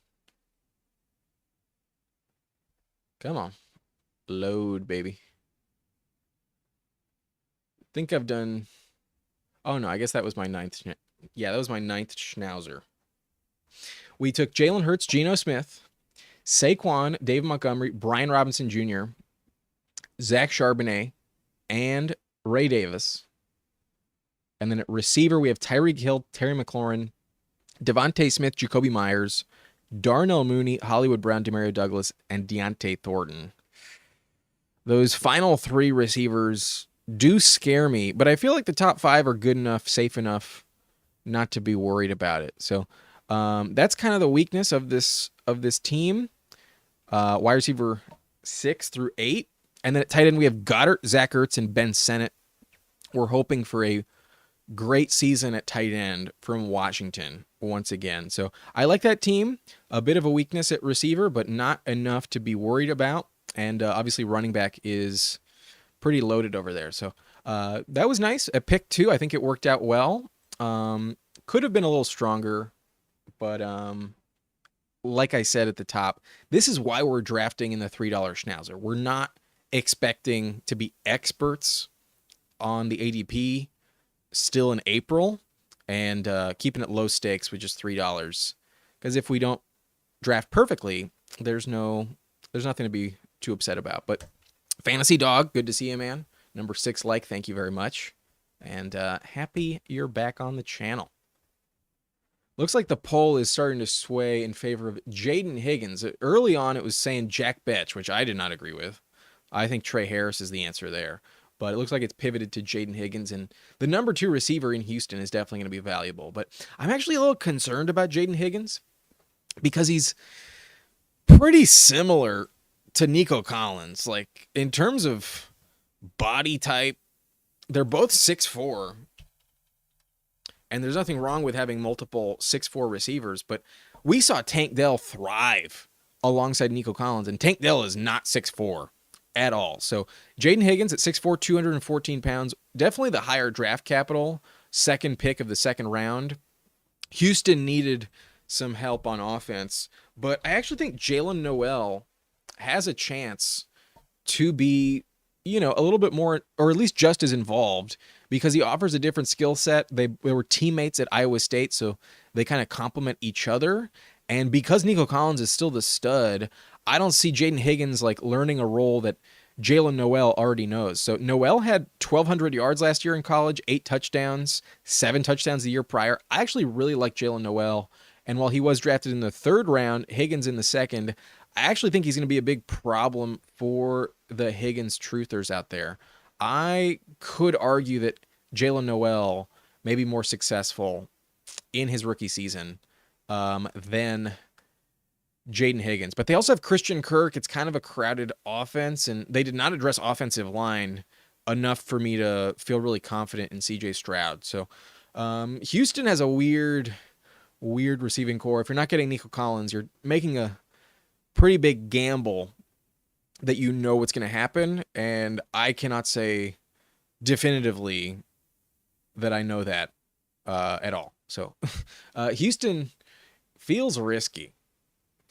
Come on. Load, baby. Think I've done... Oh, no, I guess that was my 9th. Yeah, that was my 9th Schnauzer. We took Jalen Hurts, Geno Smith, Saquon, David Montgomery, Brian Robinson Jr., Zach Charbonnet, and Ray Davis. And then at receiver, we have Tyreek Hill, Terry McLaurin, Devontae Smith, Jacoby Myers, Darnell Mooney, Hollywood Brown, Demario Douglas, and Deontay Thornton. Those final 3 receivers do scare me, but I feel like the top 5 are good enough, safe enough not to be worried about it. So that's kind of the weakness of this team. Wide receiver 6 through 8. And then at tight end, we have Goddard, Zach Ertz, and Ben Sennett. We're hoping for a great season at tight end from Washington once again. So I like that team. A bit of a weakness at receiver, but not enough to be worried about. And obviously running back is pretty loaded over there. So that was nice. At pick 2, I think it worked out well. Could have been a little stronger, but like I said at the top, this is why we're drafting in the $3 Schnauzer. We're not expecting to be experts on the ADP still in April, and keeping it low stakes with just $3. Because if we don't draft perfectly, there's nothing to be too upset about. But Fantasy Dog, good to see you, man. Number 6 like, thank you very much. And happy you're back on the channel. Looks like the poll is starting to sway in favor of Jaden Higgins. Early on, it was saying Jack Betch, which I did not agree with. I think Trey Harris is the answer there. But it looks like it's pivoted to Jaden Higgins, and the number 2 receiver in Houston is definitely going to be valuable. But I'm actually a little concerned about Jaden Higgins because he's pretty similar to Nico Collins. Like, in terms of body type, they're both 6'4", and there's nothing wrong with having multiple 6'4" receivers, but we saw Tank Dell thrive alongside Nico Collins, and Tank Dell is not 6'4". At all. So Jaden Higgins at 6'4", 214 pounds, definitely the higher draft capital, second pick of the second round. Houston needed some help on offense, but I actually think Jalen Noel has a chance to be, a little bit more, or at least just as involved, because he offers a different skill set. They were teammates at Iowa State, so they kind of complement each other. And because Nico Collins is still the stud, I don't see Jaden Higgins like learning a role that Jalen Noel already knows. So Noel had 1,200 yards last year in college, 8 touchdowns, 7 touchdowns the year prior. I actually really like Jalen Noel. And while he was drafted in the 3rd round, Higgins in the 2nd, I actually think he's going to be a big problem for the Higgins truthers out there. I could argue that Jalen Noel may be more successful in his rookie season than Jaden Higgins. But they also have Christian Kirk. It's kind of a crowded offense, and they did not address offensive line enough for me to feel really confident in CJ Stroud. So Houston has a weird receiving core. If you're not getting Nico Collins, you're making a pretty big gamble that you know what's going to happen, and I cannot say definitively that I know that at all. So Houston feels risky.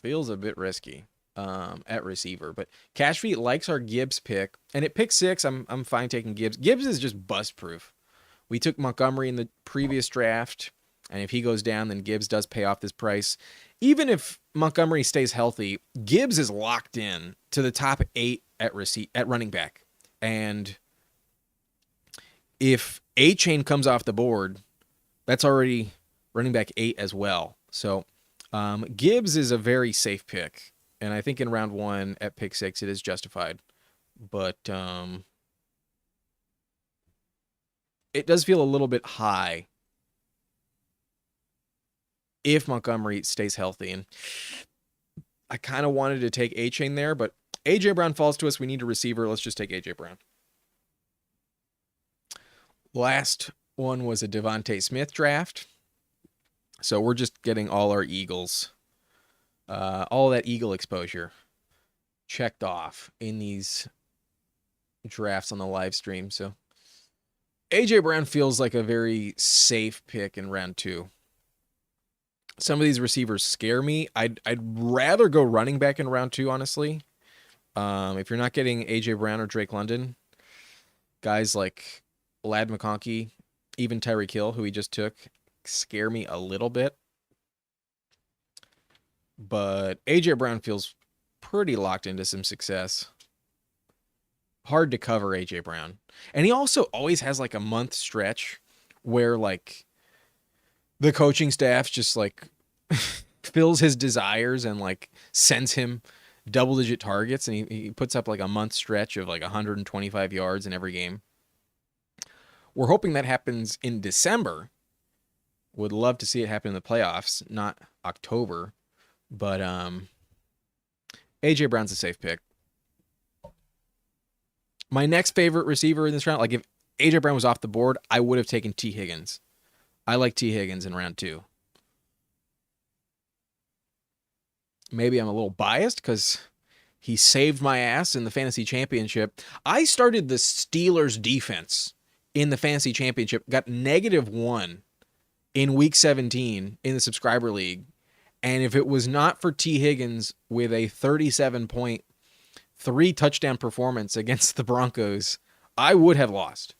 Feels a bit risky at receiver, but Cash Feet likes our Gibbs pick, and at pick 6, I'm fine taking Gibbs. Gibbs is just bust proof. We took Montgomery in the previous draft, and if he goes down, then Gibbs does pay off this price. Even if Montgomery stays healthy, Gibbs is locked in to the top 8 at running back, and if A-Chain comes off the board, that's already running back 8 as well. So Gibbs is a very safe pick, and I think in round 1 at pick 6 it is justified. But it does feel a little bit high if Montgomery stays healthy. And I kind of wanted to take A-Chain there, but A.J. Brown falls to us. We need a receiver. Let's just take A.J. Brown. Last one was a Devontae Smith draft. So we're just getting all our Eagles, all that Eagle exposure checked off in these drafts on the live stream. So A.J. Brown feels like a very safe pick in round 2. Some of these receivers scare me. I'd rather go running back in round 2, honestly. If you're not getting A.J. Brown or Drake London, guys like Ladd McConkey, even Tyreek Hill, who he just took, scare me a little bit. But A.J. Brown feels pretty locked into some success. Hard to cover A.J. Brown. And he also always has like a month stretch where like the coaching staff just like fills his desires and like sends him double-digit targets, and he puts up like a month stretch of like 125 yards in every game. We're hoping that happens in December. Would love to see it happen in the playoffs, not October. But A.J. Brown's a safe pick. My next favorite receiver in this round, like if A.J. Brown was off the board, I would have taken T. Higgins. I like T. Higgins in round 2. Maybe I'm a little biased because he saved my ass in the fantasy championship. I started the Steelers defense in the fantasy championship, got -1 in week 17 in the subscriber league. And if it was not for T. Higgins with a 37-point, 3-touchdown performance against the Broncos, I would have lost.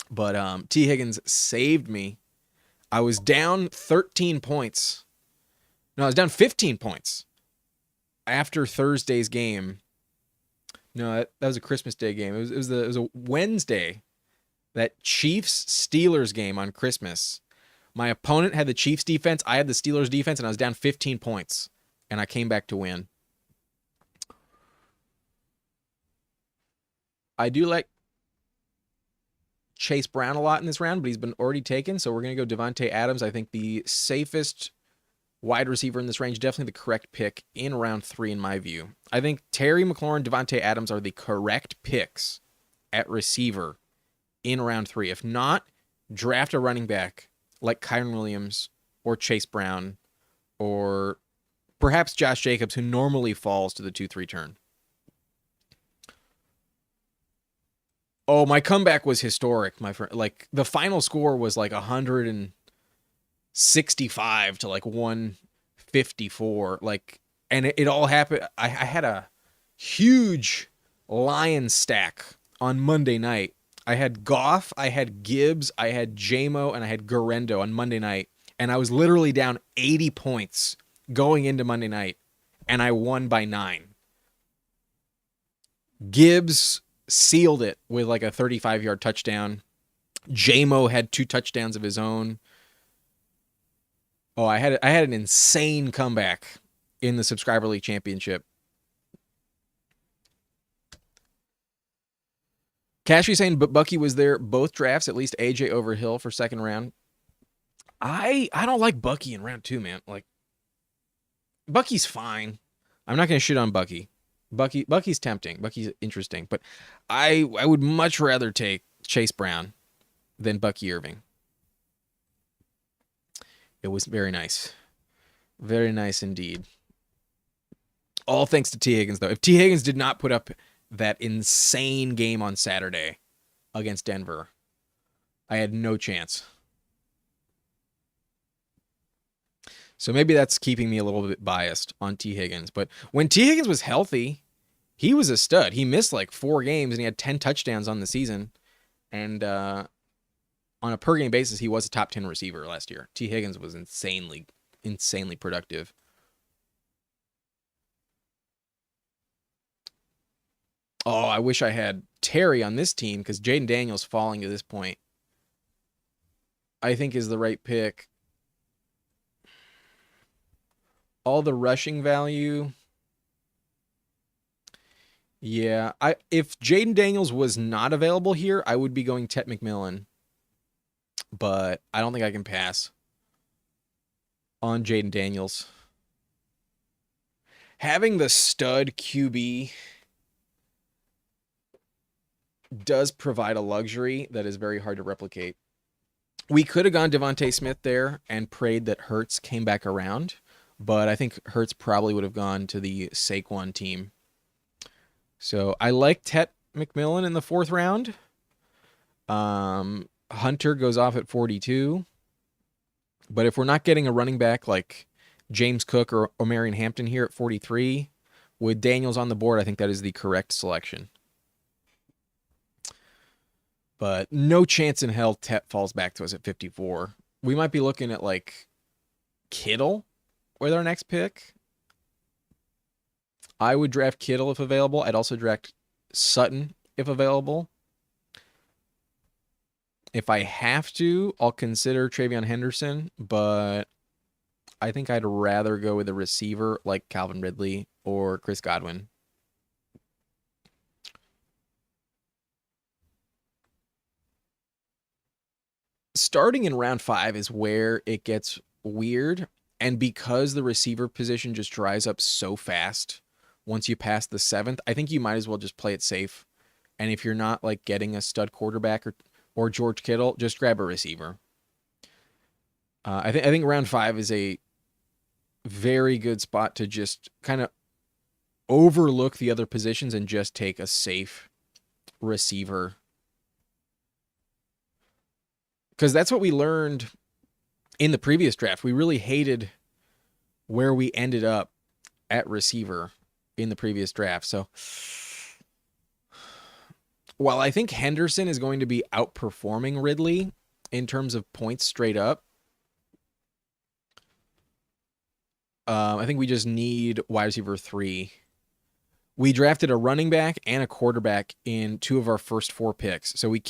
But T. Higgins saved me. I was down 13 points. No, I was down 15 points after Thursday's game. No, that was a Christmas Day game. It was a Wednesday, that Chiefs-Steelers game on Christmas. My opponent had the Chiefs defense. I had the Steelers defense, and I was down 15 points, and I came back to win. I do like Chase Brown a lot in this round, but he's been already taken, so we're going to go Devontae Adams. I think the safest wide receiver in this range, definitely the correct pick in round 3 in my view. I think Terry McLaurin, Devontae Adams are the correct picks at receiver in round 3. If not, draft a running back like Kyren Williams or Chase Brown or perhaps Josh Jacobs, who normally falls to the 2-3 turn. Oh, my comeback was historic, my friend. Like, the final score was like 165 to like 154. Like, and it all happened. I had a huge Lions stack on Monday night. I had Goff, I had Gibbs, I had Jamo, and I had Garendo on Monday night. And I was literally down 80 points going into Monday night, and I won by 9. Gibbs sealed it with like a 35-yard touchdown. J-Mo had 2 touchdowns of his own. Oh, I had an insane comeback in the Subscriber League Championship. Cashy saying, but Bucky was there both drafts, at least AJ over Hill for second round. I don't like Bucky in round 2, man. Like, Bucky's fine. I'm not going to shit on Bucky. Bucky's tempting. Bucky's interesting. But I would much rather take Chase Brown than Bucky Irving. It was very nice. Very nice indeed. All thanks to T. Higgins, though. If T. Higgins did not put up that insane game on Saturday against Denver, I had no chance. So maybe that's keeping me a little bit biased on T. Higgins. But when T. Higgins was healthy, he was a stud. He missed like 4 games and he had 10 touchdowns on the season. And on a per game basis, he was a top 10 receiver last year. T. Higgins was insanely productive. Oh, I wish I had Terry on this team because Jaden Daniels falling to this point, I think, is the right pick. All the rushing value. Yeah, if Jaden Daniels was not available here, I would be going Tet McMillan. But I don't think I can pass on Jaden Daniels. Having the stud QB does provide a luxury that is very hard to replicate. We could have gone Devontae Smith there and prayed that Hurts came back around, but I think Hurts probably would have gone to the Saquon team. So I like Tet McMillan in the 4th round. Hunter goes off at 42. But if we're not getting a running back like James Cook or Omarion Hampton here at 43, with Daniels on the board, I think that is the correct selection. But no chance in hell Tet falls back to us at 54. We might be looking at like Kittle with our next pick. I would draft Kittle if available. I'd also draft Sutton if available. If I have to, I'll consider TreVeyon Henderson, but I think I'd rather go with a receiver like Calvin Ridley or Chris Godwin. Starting in round 5 is where it gets weird, and because the receiver position just dries up so fast once you pass the 7th, I think you might as well just play it safe. And if you're not like getting a stud quarterback or George Kittle, just grab a receiver. I think round 5 is a very good spot to just kind of overlook the other positions and just take a safe receiver. Because that's what we learned in the previous draft. We really hated where we ended up at receiver in the previous draft. So while I think Henderson is going to be outperforming Ridley in terms of points straight up, I think we just need wide receiver 3. We drafted a running back and a quarterback in 2 of our first 4 picks. So we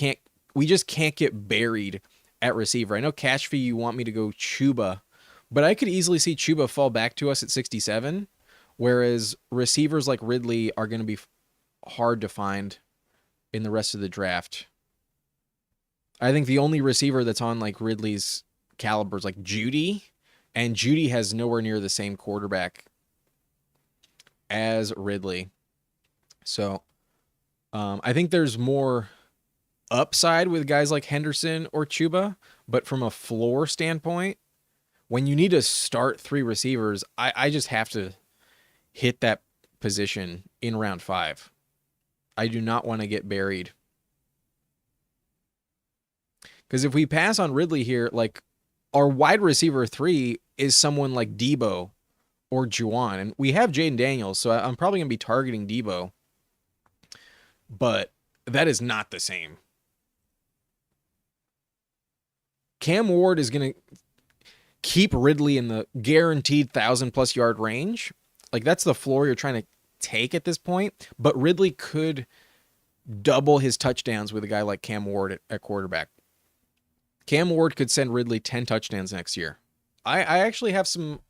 just can't get buried at receiver. I know cash fee you want me to go Chuba, but I could easily see Chuba fall back to us at 67, whereas receivers like Ridley are going to be hard to find in the rest of the draft. I think the only receiver that's on like Ridley's caliber is like Judy, and Judy has nowhere near the same quarterback as Ridley. So I think there's more upside with guys like Henderson or Chuba, but from a floor standpoint, when you need to start 3 receivers, I just have to hit that position in round 5. I do not want to get buried. Because if we pass on Ridley here, like our wide receiver 3 is someone like Debo or Juwan, and we have Jaden Daniels, so I'm probably going to be targeting Debo, but that is not the same. Cam Ward is going to keep Ridley in the guaranteed 1,000+ yard range. Like that's the floor you're trying to take at this point, but Ridley could double his touchdowns with a guy like Cam Ward at quarterback. Cam Ward could send Ridley 10 touchdowns next year. I actually have some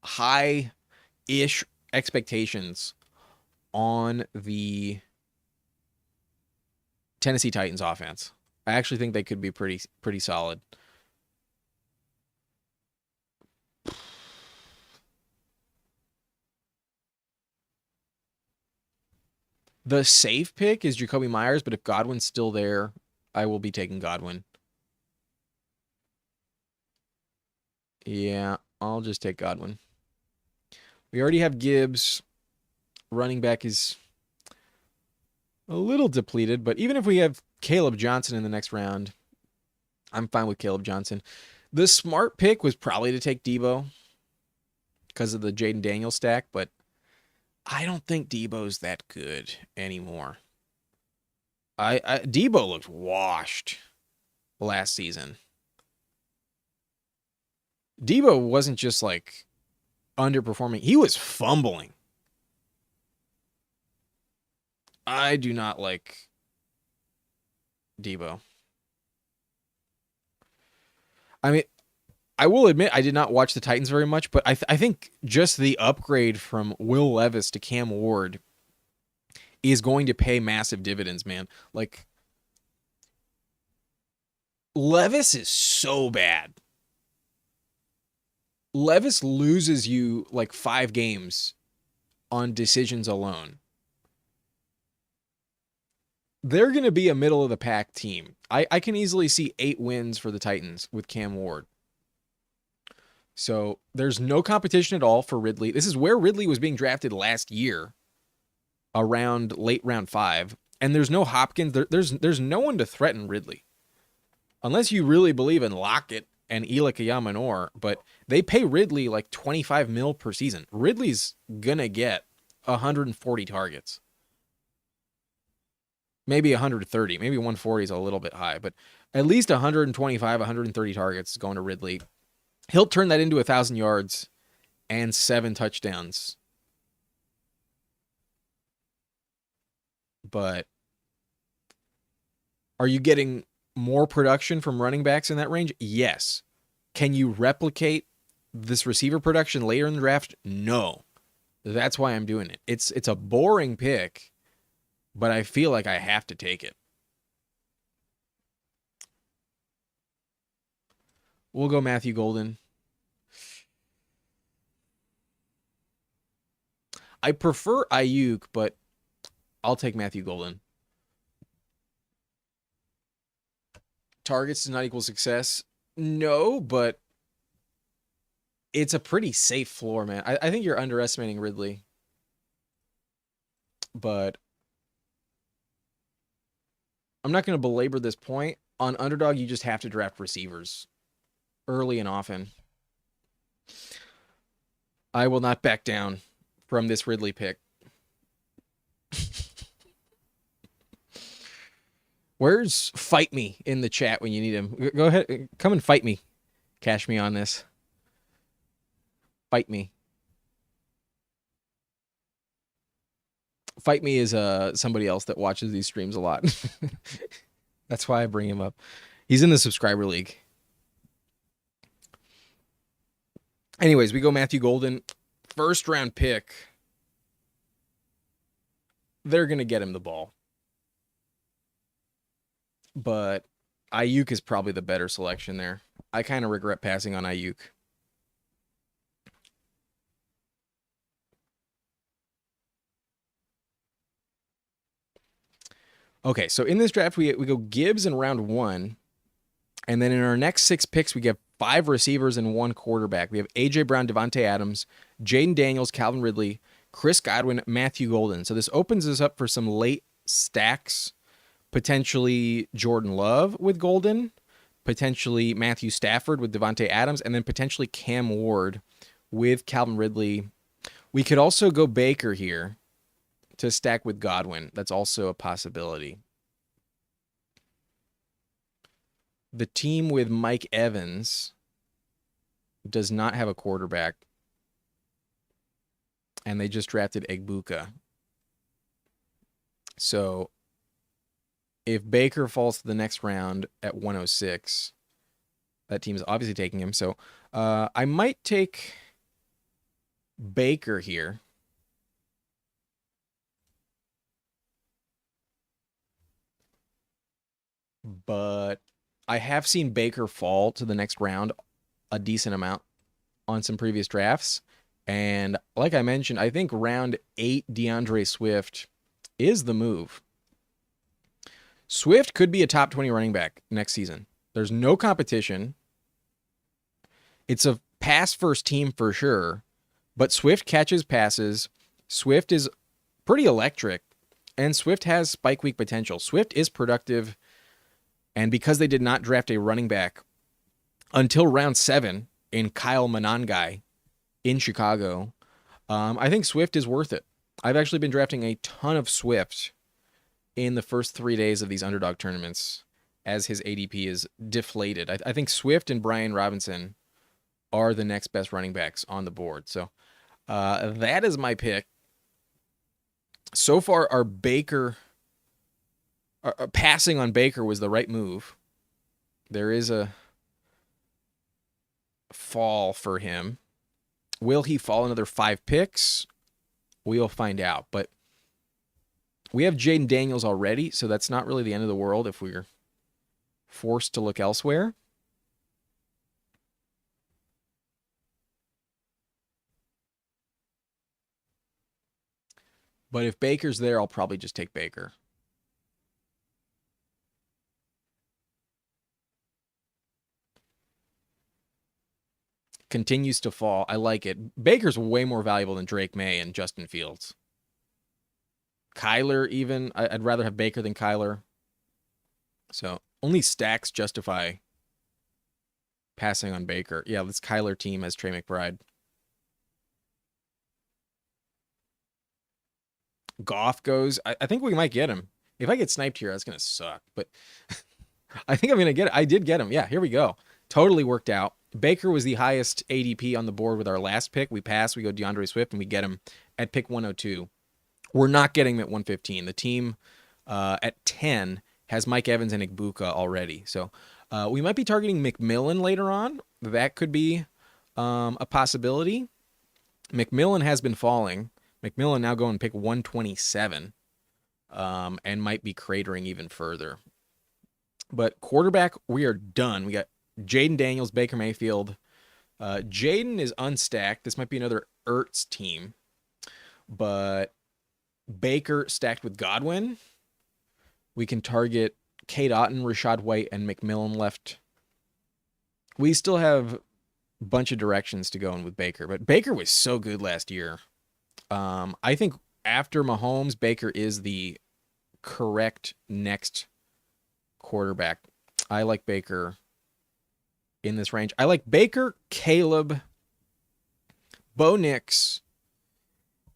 high-ish expectations on the Tennessee Titans offense. I actually think they could be pretty solid. The safe pick is Jacoby Myers, but if Godwin's still there, I will be taking Godwin. Yeah, I'll just take Godwin. We already have Gibbs. Running back is a little depleted, but even if we have Caleb Johnson in the next round, I'm fine with Caleb Johnson. The smart pick was probably to take Debo because of the Jaden Daniels stack, but I don't think Debo's that good anymore. Debo looked washed last season. Debo wasn't just like underperforming. He was fumbling. I do not like Debo. I mean, I will admit I did not watch the Titans very much, but I think just the upgrade from Will Levis to Cam Ward is going to pay massive dividends, man. Like, Levis is so bad. Levis loses you like 5 games on decisions alone. They're going to be a middle-of-the-pack team. I can easily see 8 wins for the Titans with Cam Ward. So there's no competition at all for Ridley. This is where Ridley was being drafted last year, around late round 5. And there's no Hopkins. There's no one to threaten Ridley. Unless you really believe in Lockett and Elik Ayamanor, but they pay Ridley like $25 million per season. Ridley's going to get 140 targets. Maybe 130. Maybe 140 is a little bit high, but at least 125, 130 targets is going to Ridley. He'll turn that into 1,000 yards and 7 touchdowns. But are you getting more production from running backs in that range? Yes. Can you replicate this receiver production later in the draft? No. That's why I'm doing it. It's a boring pick, but I feel like I have to take it. We'll go Matthew Golden. I prefer Ayuk, but I'll take Matthew Golden. Targets does not equal success. No, but it's a pretty safe floor, man. I think you're underestimating Ridley. But I'm not going to belabor this point. On Underdog, you just have to draft receivers early and often. I will not back down from this Ridley pick. Where's Fight Me in the chat when you need him? Go ahead. Come and fight me. Cash me on this. Fight Me. Fight Me is somebody else that watches these streams a lot. That's why I bring him up. He's in the subscriber league. Anyways, we go Matthew Golden. First round pick. They're going to get him the ball. But Ayuk is probably the better selection there. I kind of regret passing on Ayuk. Okay, so in this draft, we go Gibbs in round 1. And then in our next 6 picks, we get 5 receivers and 1 quarterback. We have A.J. Brown, Devontae Adams, Jaden Daniels, Calvin Ridley, Chris Godwin, Matthew Golden. So this opens us up for some late stacks. Potentially Jordan Love with Golden, potentially Matthew Stafford with Devontae Adams, and then potentially Cam Ward with Calvin Ridley. We could also go Baker here to stack with Godwin. That's also a possibility. The team with Mike Evans does not have a quarterback. and they just drafted Egbuka. So if Baker falls to the next round at 106, that team is obviously taking him. So I might take Baker here. But I have seen Baker fall to the next round a decent amount on some previous drafts. And like I mentioned, I think round 8 DeAndre Swift is the move. Swift could be a top 20 running back next season. There's no competition. It's a pass-first team for sure, but Swift catches passes. Swift is pretty electric, and Swift has spike week potential. Swift is productive, and because they did not draft a running back until round 7 in Kyle Monangai in Chicago, I think Swift is worth it. I've actually been drafting a ton of Swift in the first 3 days of these underdog tournaments as his ADP is deflated. I think Swift and Brian Robinson are the next best running backs on the board. So that is my pick. So far, our passing on Baker was the right move. There is a fall for him. Will he fall another 5 picks? We'll find out. But we have Jaden Daniels already, so that's not really the end of the world if we're forced to look elsewhere. But if Baker's there, I'll probably just take Baker. Continues to fall. I like it. Baker's way more valuable than Drake May and Justin Fields. Kyler even. I'd rather have Baker than Kyler. So only stacks justify passing on Baker. Yeah, this Kyler team has Trey McBride. Goff goes. I think we might get him. If I get sniped here, that's going to suck. But I think I'm going to get it. I did get him. Yeah, here we go. Totally worked out. Baker was the highest ADP on the board with our last pick. We pass, we go DeAndre Swift, and we get him at pick 102. We're not getting him at 115. The team at 10 has Mike Evans and Egbuka already. So we might be targeting McMillan later on. That could be a possibility. McMillan has been falling. McMillan now going pick 127 and might be cratering even further. But quarterback, we are done. We got Jaden Daniels, Baker Mayfield. Jaden is unstacked. This might be another Ertz team. But Baker stacked with Godwin. We can target Kate Otten, Rachaad White, and McMillan left. We still have a bunch of directions to go in with Baker. But Baker was so good last year. I think after Mahomes, Baker is the correct next quarterback. I like Baker in this range. I like Baker, Caleb, Bo Nix,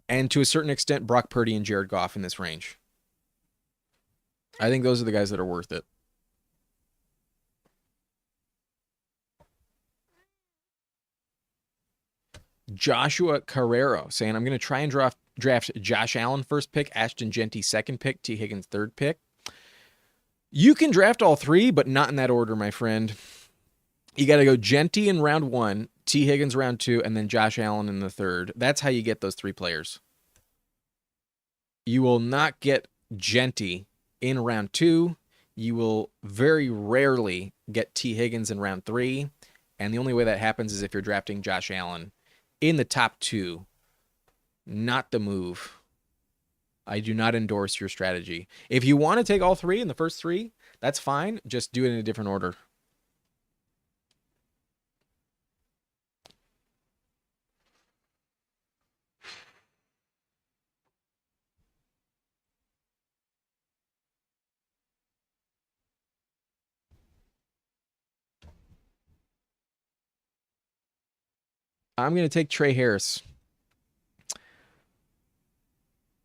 and to a certain extent, Brock Purdy and Jared Goff in this range. I think those are the guys that are worth it. Joshua Carrero saying, I'm going to try and draft Josh Allen first pick, Ashton Jeanty second pick, T. Higgins third pick. You can draft all 3, but not in that order, my friend. You got to go Jeanty in round 1, T. Higgins round 2, and then Josh Allen in the third. That's how you get those 3 players. You will not get Jeanty in round 2. You will very rarely get T. Higgins in round 3. And the only way that happens is if you're drafting Josh Allen in the top 2. Not the move. I do not endorse your strategy. If you want to take all 3 in the first 3, that's fine. Just do it in a different order. I'm going to take Trey Harris.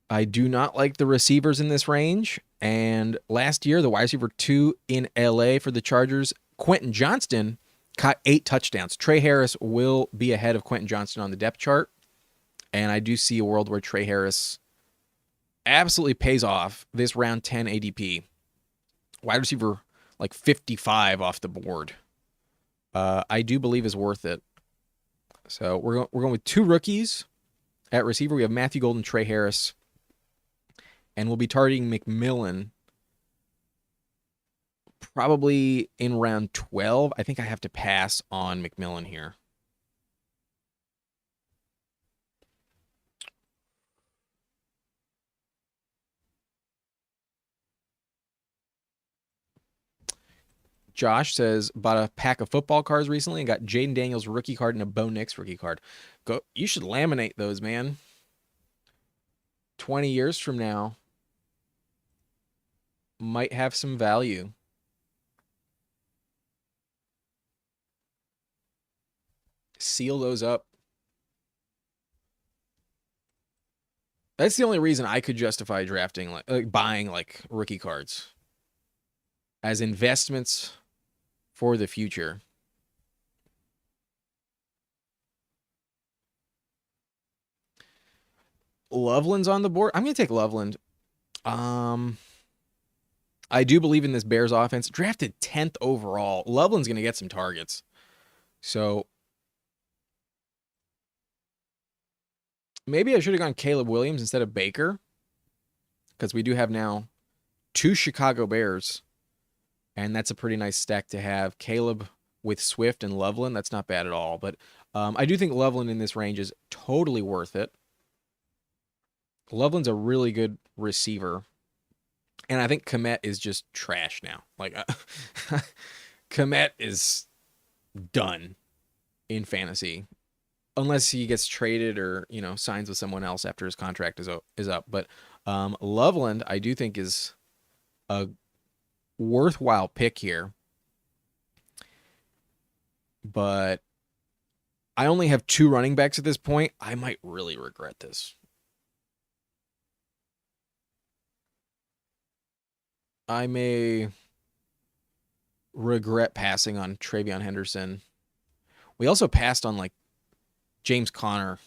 I do not like the receivers in this range. And last year, the wide receiver 2 in LA for the Chargers, Quentin Johnston, caught 8 touchdowns. Trey Harris will be ahead of Quentin Johnston on the depth chart. And I do see a world where Trey Harris absolutely pays off this round 10 ADP. Wide receiver like 55 off the board. I do believe is worth it. So we're going with 2 rookies at receiver. We have Matthew Golden, Trey Harris, and we'll be targeting McMillan probably in round 12. I think I have to pass on McMillan here. Josh says, bought a pack of football cards recently and got Jaden Daniels rookie card and a Bo Nix rookie card. You should laminate those, man. 20 years from now, might have some value. Seal those up. That's the only reason I could justify drafting, like buying like rookie cards as investments for the future. Loveland's on the board. I'm going to take Loveland. I do believe in this Bears offense. Drafted 10th overall. Loveland's going to get some targets. So maybe I should have gone Caleb Williams instead of Baker, because we do have now 2 Chicago Bears, and that's a pretty nice stack to have. Caleb with Swift and Loveland, that's not bad at all. But I do think Loveland in this range is totally worth it. Loveland's a really good receiver. And I think Kmet is just trash now. Like, Kmet is done in fantasy. Unless he gets traded or, signs with someone else after his contract is up. But Loveland, I do think, is a worthwhile pick here. But I only have 2 running backs at this point. I might really regret this. I may regret passing on Travion Henderson. We also passed on, like, James Conner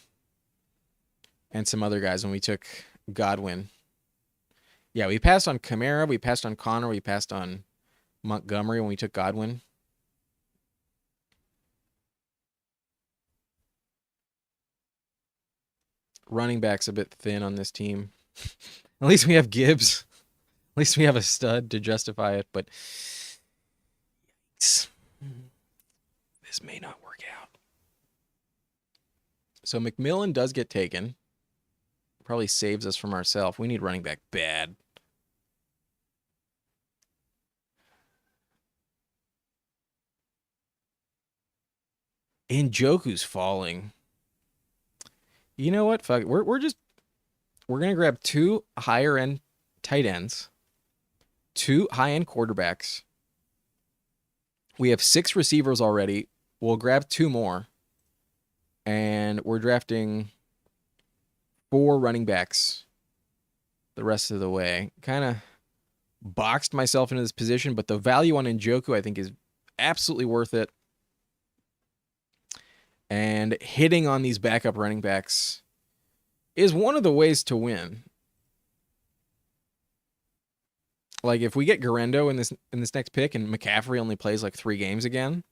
and some other guys when we took Godwin. Yeah, we passed on Kamara, we passed on Conner, we passed on Montgomery when we took Godwin. Running back's a bit thin on this team. At least we have Gibbs. At least we have a stud to justify it, but this may not work out. So McMillan does get taken. Probably saves us from ourselves. We need running back bad. Njoku's falling. You know what? Fuck it. We're gonna grab 2 higher end tight ends, 2 high end quarterbacks. We have 6 receivers already. We'll grab 2 more. And we're drafting 4 running backs the rest of the way. Kind of boxed myself into this position, but the value on Njoku, I think, is absolutely worth it. And hitting on these backup running backs is one of the ways to win. Like, if we get Garendo in this next pick and McCaffrey only plays like 3 games again,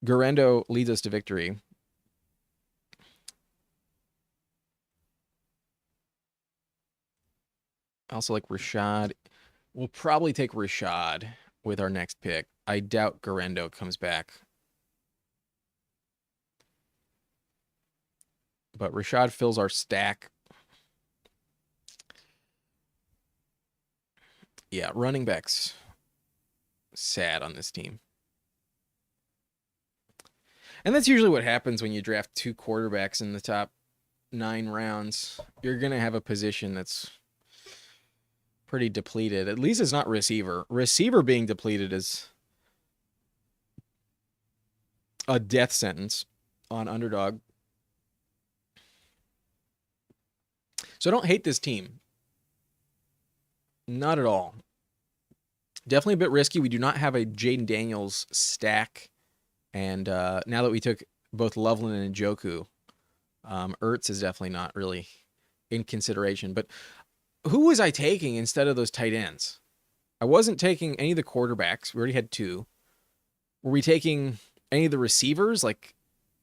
Garendo leads us to victory. Also like Rashad. We'll probably take Rashad with our next pick. I doubt Garendo comes back. But Rashad fills our stack. Yeah, running backs. Sad on this team. And that's usually what happens when you draft 2 quarterbacks in the top 9 rounds. You're going to have a position that's pretty depleted. At least it's not receiver. Receiver being depleted is a death sentence on Underdog. So I don't hate this team. Not at all. Definitely a bit risky. We do not have a Jaden Daniels stack. And now that we took both Loveland and Njoku, Ertz is definitely not really in consideration. But who was I taking instead of those tight ends? I wasn't taking any of the quarterbacks. We already had two. Were we taking any of the receivers? Like,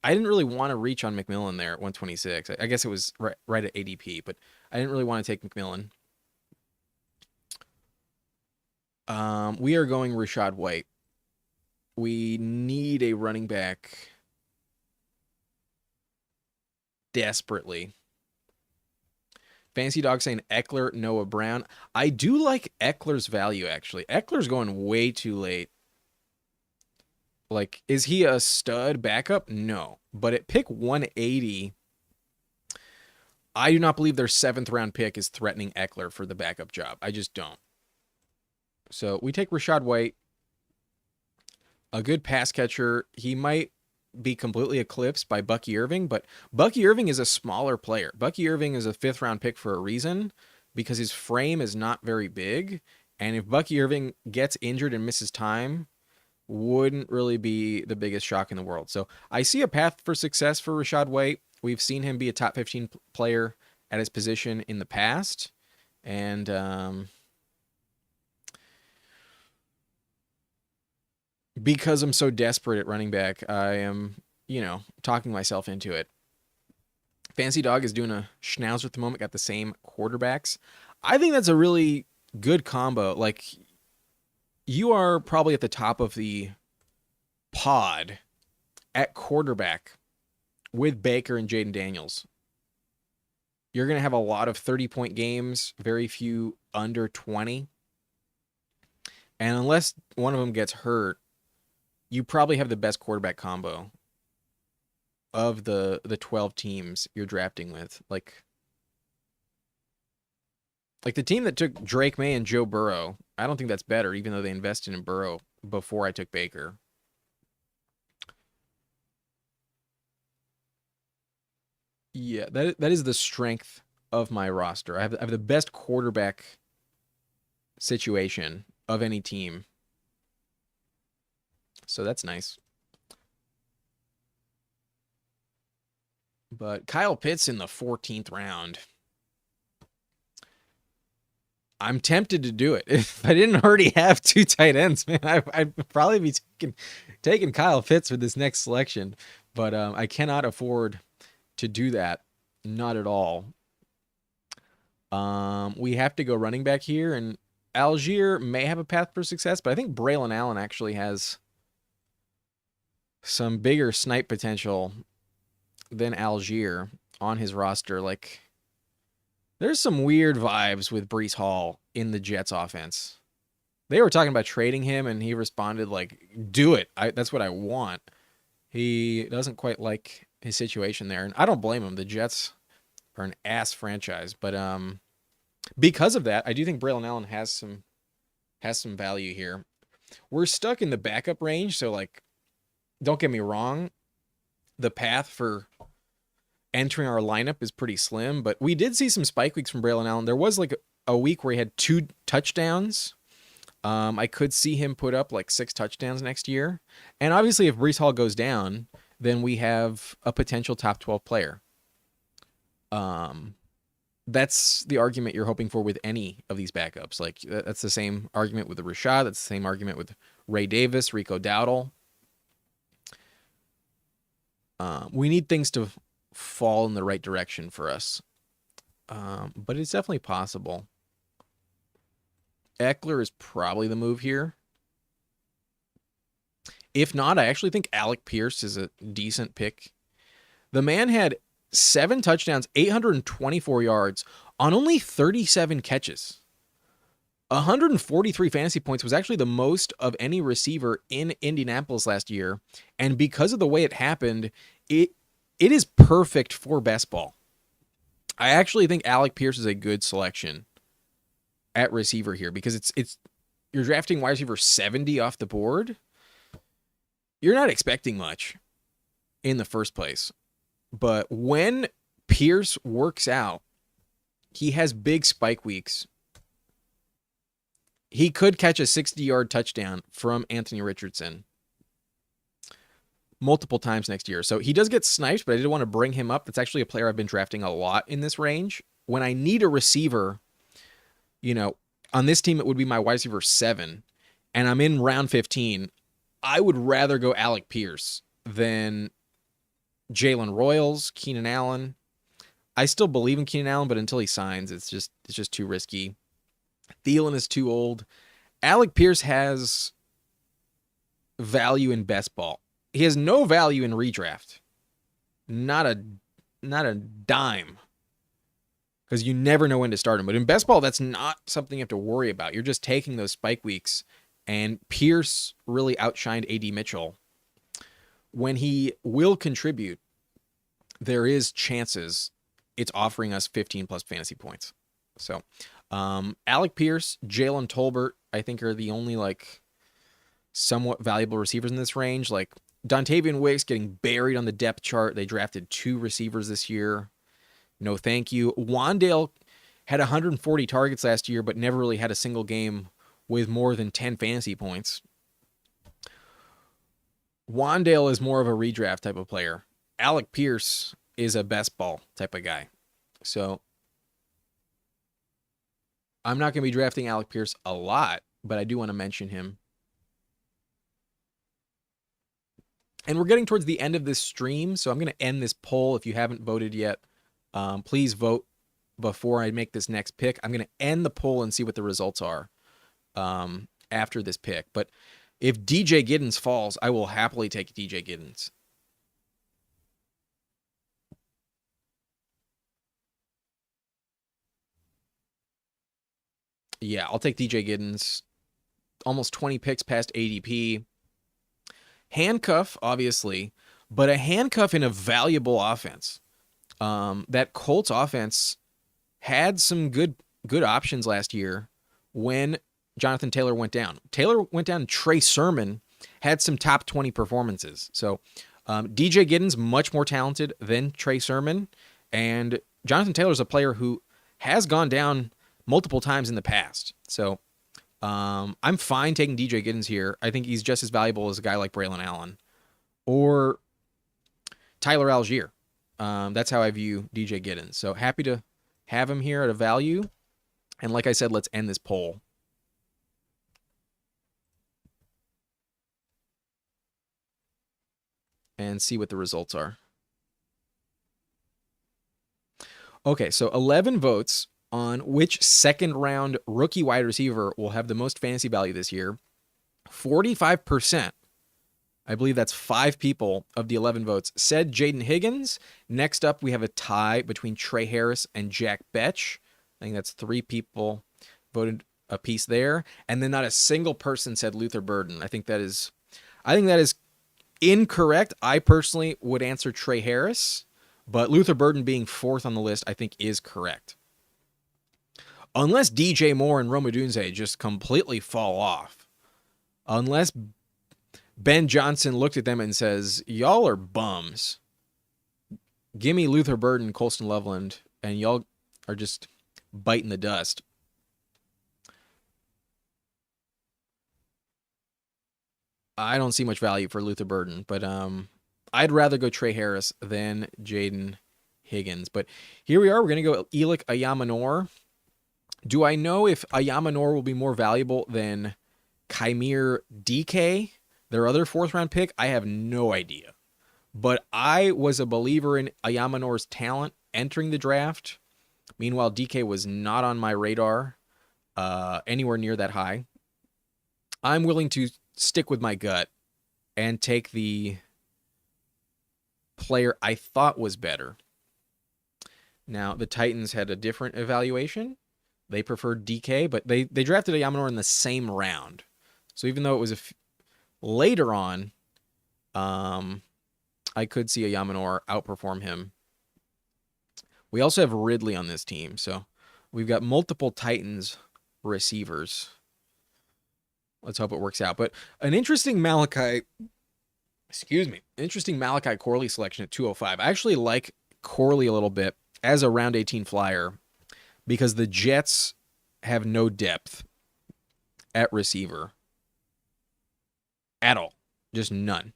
I didn't really want to reach on McMillan there at 126. I guess it was right at ADP, but I didn't really want to take McMillan. We are going Rachaad White. We need a running back desperately. Fancy Dog saying Eckler, Noah Brown. I do like Eckler's value, actually. Eckler's going way too late. Like, is he a stud backup? No. But at pick 180, I do not believe their 7th round pick is threatening Eckler for the backup job. I just don't. So we take Rachaad White, a good pass catcher. He might be completely eclipsed by Bucky Irving, but Bucky Irving is a smaller player. Bucky Irving is a 5th round pick for a reason because his frame is not very big. And if Bucky Irving gets injured and misses time, wouldn't really be the biggest shock in the world. So I see a path for success for Rachaad White. We've seen him be a top 15 player at his position in the past. And because I'm so desperate at running back, I am, talking myself into it. Fancy Dog is doing a schnauzer at the moment, got the same quarterbacks. I think that's a really good combo. Like, you are probably at the top of the pod at quarterback with Baker and Jaden Daniels. You're going to have a lot of 30-point games, very few under 20. And unless one of them gets hurt, you probably have the best quarterback combo of the 12 teams you're drafting with. Like the team that took Drake May and Joe Burrow, I don't think that's better, even though they invested in Burrow before I took Baker. Yeah, that is the strength of my roster. I have the best quarterback situation of any team. So that's nice. But Kyle Pitts in the 14th round. I'm tempted to do it. If I didn't already have 2 tight ends, man, I'd probably be taking Kyle Pitts for this next selection. But I cannot afford to do that. Not at all. We have to go running back here, and Algier may have a path for success, but I think Braylon Allen actually has some bigger snipe potential than Algier on his roster. Like, there's some weird vibes with Breece Hall in the Jets offense. They were talking about trading him, and he responded like, do it. That's what I want. He doesn't quite like his situation there, and I don't blame him. The Jets are an ass franchise, but because of that, I do think Braylon Allen has some value here. We're stuck in the backup range, so like, don't get me wrong, the path for entering our lineup is pretty slim, but we did see some spike weeks from Braylon Allen. There was like a week where he had 2 touchdowns. I could see him put up like 6 touchdowns next year. And obviously, if Breece Hall goes down, then we have a potential top 12 player. That's the argument you're hoping for with any of these backups. Like, that's the same argument with the Rachaad. That's the same argument with Ray Davis, Rico Dowdle. We need things to fall in the right direction for us. But it's definitely possible. Eckler is probably the move here. If not, I actually think Alec Pierce is a decent pick. The man had 7 touchdowns, 824 yards on only 37 catches. 143 fantasy points was actually the most of any receiver in Indianapolis last year. And because of the way it happened, it is perfect for best ball. I actually think Alec Pierce is a good selection at receiver here because it's you're drafting wide receiver 70 off the board. You're not expecting much in the first place. But when Pierce works out, he has big spike weeks. He could catch a 60-yard touchdown from Anthony Richardson. multiple times next year. So he does get sniped, but I did want to bring him up. That's actually a player I've been drafting a lot in this range. When I need a receiver, you know, on this team, it would be my wide receiver 7, and I'm in round 15. I would rather go Alec Pierce than Jalen Royals, Keenan Allen. I still believe in Keenan Allen, but until he signs, it's just too risky. Thielen is too old. Alec Pierce has value in best ball. He has no value in redraft. Not a dime. Because you never know when to start him. But in best ball, that's not something you have to worry about. You're just taking those spike weeks. And Pierce really outshined A.D. Mitchell. When he will contribute, there is chances it's offering us 15 plus fantasy points. So, Alec Pierce, Jalen Tolbert, I think are the only somewhat valuable receivers in this range. Like Dontavian Wicks getting buried on the depth chart. They drafted 2 receivers this year. No, thank you. Wandale had 140 targets last year, but never really had a single game with more than 10 fantasy points. Wandale is more of a redraft type of player. Alec Pierce is a best ball type of guy. So I'm not going to be drafting Alec Pierce a lot, but I do want to mention him. And we're getting towards the end of this stream, so I'm going to end this poll. If you haven't voted yet, please vote before I make this next pick. I'm going to end the poll and see what the results are after this pick. But if DJ Giddens falls, I will happily take DJ Giddens. Yeah, I'll take DJ Giddens. Almost 20 picks past ADP. Handcuff, obviously, but a handcuff in a valuable offense. That Colts offense had some good options last year when Jonathan Taylor went down. Taylor went down, and Trey Sermon had some top 20 performances. So DJ Giddens, much more talented than Trey Sermon, and Jonathan Taylor is a player who has gone down multiple times in the past. So I'm fine taking DJ Giddens here. I think he's just as valuable as a guy like Braylon Allen or Tyler Algier. That's how I view DJ Giddens. So happy to have him here at a value. And like I said, let's end this poll. And see what the results are. Okay, so 11 votes on which second round rookie wide receiver will have the most fantasy value this year. 45%, I believe that's 5 people of the 11 votes, said Jaden Higgins. Next up, we have a tie between Trey Harris and Jack Betch. I think that's 3 people voted a piece there. And then not a single person said Luther Burden. I think that is incorrect. I personally would answer Trey Harris, but Luther Burden being 4th on the list, I think is correct. Unless DJ Moore and Rome Odunze just completely fall off. Unless Ben Johnson looked at them and says, y'all are bums. Give me Luther Burden, Colston Loveland, and y'all are just biting the dust. I don't see much value for Luther Burden, but I'd rather go Trey Harris than Jaden Higgins. But here we are. We're going to go Elik Ayamanor. Do I know if Ayamanor will be more valuable than Chimere DK, their other 4th round pick? I have no idea. But I was a believer in Ayamanor's talent entering the draft. Meanwhile, DK was not on my radar anywhere near that high. I'm willing to stick with my gut and take the player I thought was better. Now, the Titans had a different evaluation. They preferred DK, but they drafted Ayamanor in the same round. So even though it was later on, I could see Ayamanor outperform him. We also have Ridley on this team, so we've got multiple Titans receivers. Let's hope it works out. But an interesting Malachi Corley selection at 205. I actually like Corley a little bit as a round 18 flyer because the Jets have no depth at receiver at all. Just none.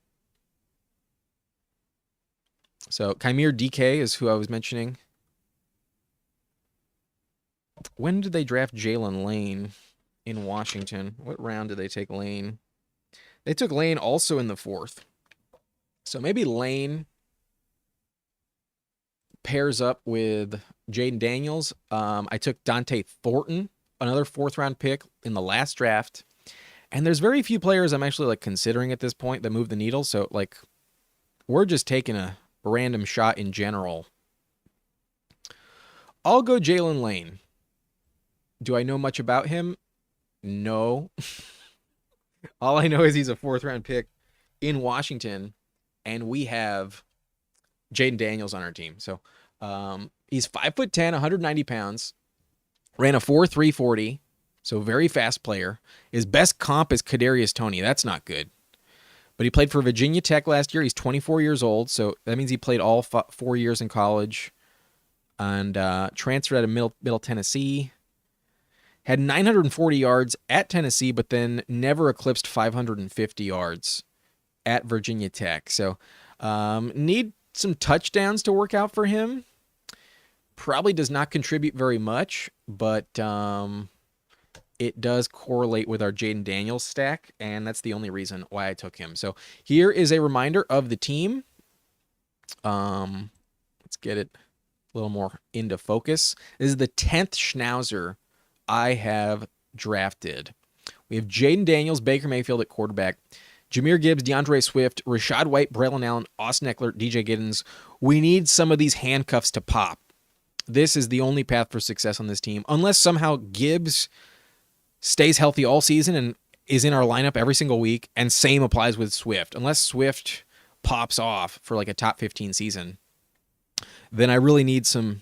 So Chimere DK is who I was mentioning. When did they draft Jalen Lane in Washington? What round did they take Lane? They took Lane also in the 4th. So maybe Lane pairs up with Jaden Daniels. I took Dante Thornton, another 4th-round pick in the last draft. And there's very few players I'm actually like considering at this point that move the needle. So like we're just taking a random shot in general. I'll go Jalen Lane. Do I know much about him? No. All I know is he's a 4th-round pick in Washington, and we have Jaden Daniels on our team. So he's 5'10", 190 pounds, ran a 4.3 40, so very fast player. His best comp is Kadarius Toney. That's not good. But he played for Virginia Tech last year. He's 24 years old, so that means he played all 4 years in college and transferred out of Middle Tennessee. Had 940 yards at Tennessee, but then never eclipsed 550 yards at Virginia Tech. So need some touchdowns to work out for him. Probably does not contribute very much, but it does correlate with our Jaden Daniels stack, and that's the only reason why I took him. So here is a reminder of the team. Let's get it a little more into focus. This is the 10th Schnauzer I have drafted. We have Jaden Daniels, Baker Mayfield at quarterback, Jahmyr Gibbs, DeAndre Swift, Rachaad White, Braylon Allen, Austin Eckler, DJ Giddens. We need some of these handcuffs to pop. This is the only path for success on this team. Unless somehow Gibbs stays healthy all season and is in our lineup every single week, and same applies with Swift. Unless Swift pops off for like a top 15 season, then I really need some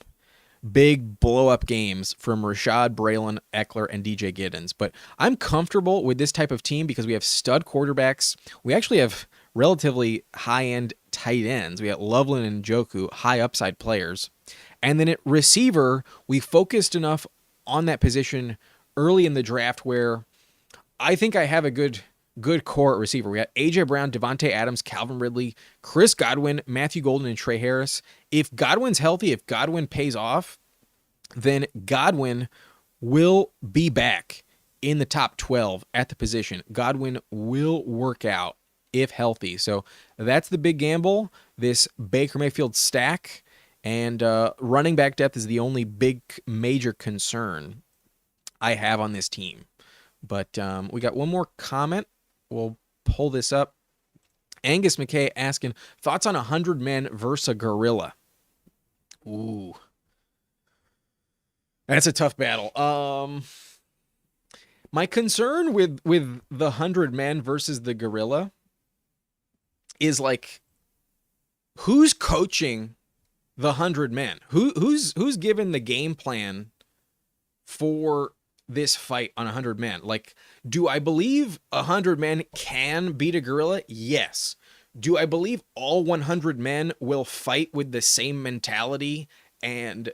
big blow-up games from Rachaad, Braylon, Eckler, and DJ Giddens. But I'm comfortable with this type of team because we have stud quarterbacks. We actually have relatively high-end tight ends. We got Loveland and Njoku, high upside players. And then at receiver, we focused enough on that position early in the draft where I think I have a good core at receiver. We got A.J. Brown, Devontae Adams, Calvin Ridley, Chris Godwin, Matthew Golden, and Trey Harris. If Godwin's healthy, if Godwin pays off, then Godwin will be back in the top 12 at the position. Godwin will work out if healthy. So that's the big gamble, this Baker Mayfield stack. And running back depth is the only big major concern I have on this team. But we got one more comment. We'll pull this up. Angus McKay asking, thoughts on 100 men versus a gorilla? Ooh. That's a tough battle. My concern with the 100 men versus the gorilla is like, who's coaching the 100 men? Who's given the game plan for this fight on 100 men? Like, do I believe 100 men can beat a gorilla? Yes. Do I believe all 100 men will fight with the same mentality and,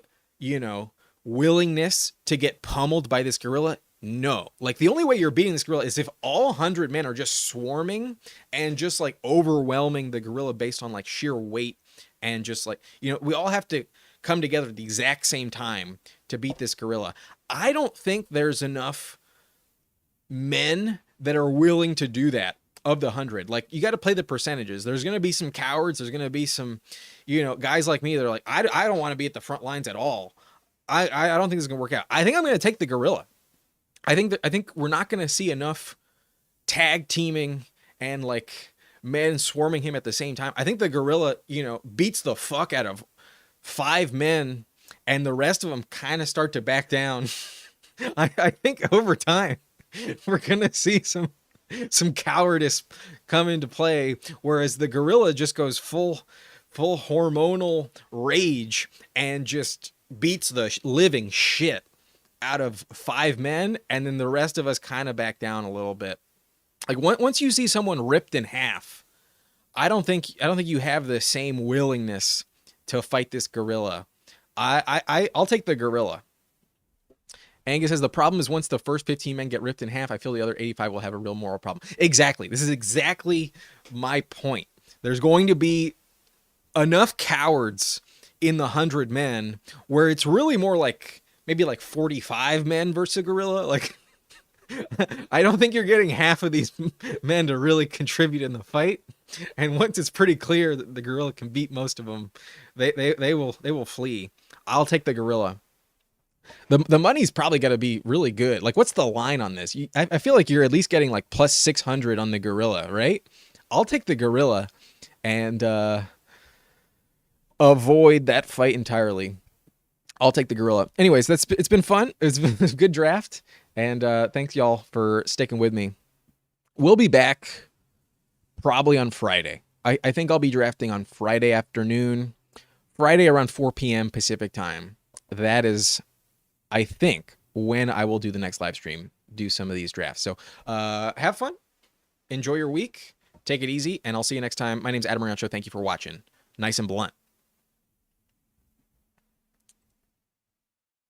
willingness to get pummeled by this gorilla? No. Like, the only way you're beating this gorilla is if all 100 men are just swarming and just like overwhelming the gorilla based on like sheer weight and just like, we all have to come together at the exact same time to beat this gorilla. I don't think there's enough men that are willing to do that of the 100. Like, you got to play the percentages. There's going to be some cowards. There's going to be some, guys like me that are like, I don't want to be at the front lines at all. I don't think this is going to work out. I think I'm going to take the gorilla. I think we're not going to see enough tag teaming and like men swarming him at the same time. I think the gorilla, beats the fuck out of 5 men and the rest of them kind of start to back down. I think over time we're going to see some cowardice come into play, whereas the gorilla just goes full hormonal rage and just beats the living shit out of 5 men, and then the rest of us kind of back down a little bit. Like, once you see someone ripped in half, I don't think you have the same willingness to fight this gorilla. I'll take the gorilla. Angus says the problem is once the first 15 men get ripped in half, I feel the other 85 will have a real moral problem. Exactly. This is exactly my point. There's going to be enough cowards in the 100 men where it's really more like maybe like 45 men versus a gorilla. Like, I don't think you're getting half of these men to really contribute in the fight. And once it's pretty clear that the gorilla can beat most of them, they will flee. I'll take the gorilla. The money's probably got to be really good. Like, what's the line on this? I feel like you're at least getting like plus 600 on the gorilla, right? I'll take the gorilla and avoid that fight entirely. I'll take the gorilla. Anyways, it's been fun. It's been a good draft, and thanks y'all for sticking with me. We'll be back probably on Friday. I think I'll be drafting on Friday afternoon, Friday around 4 p.m. Pacific time. That is, I think, when I will do the next live stream, do some of these drafts. So have fun. Enjoy your week. Take it easy, and I'll see you next time. My name's Adam Rancho. Thank you for watching. Nice and blunt.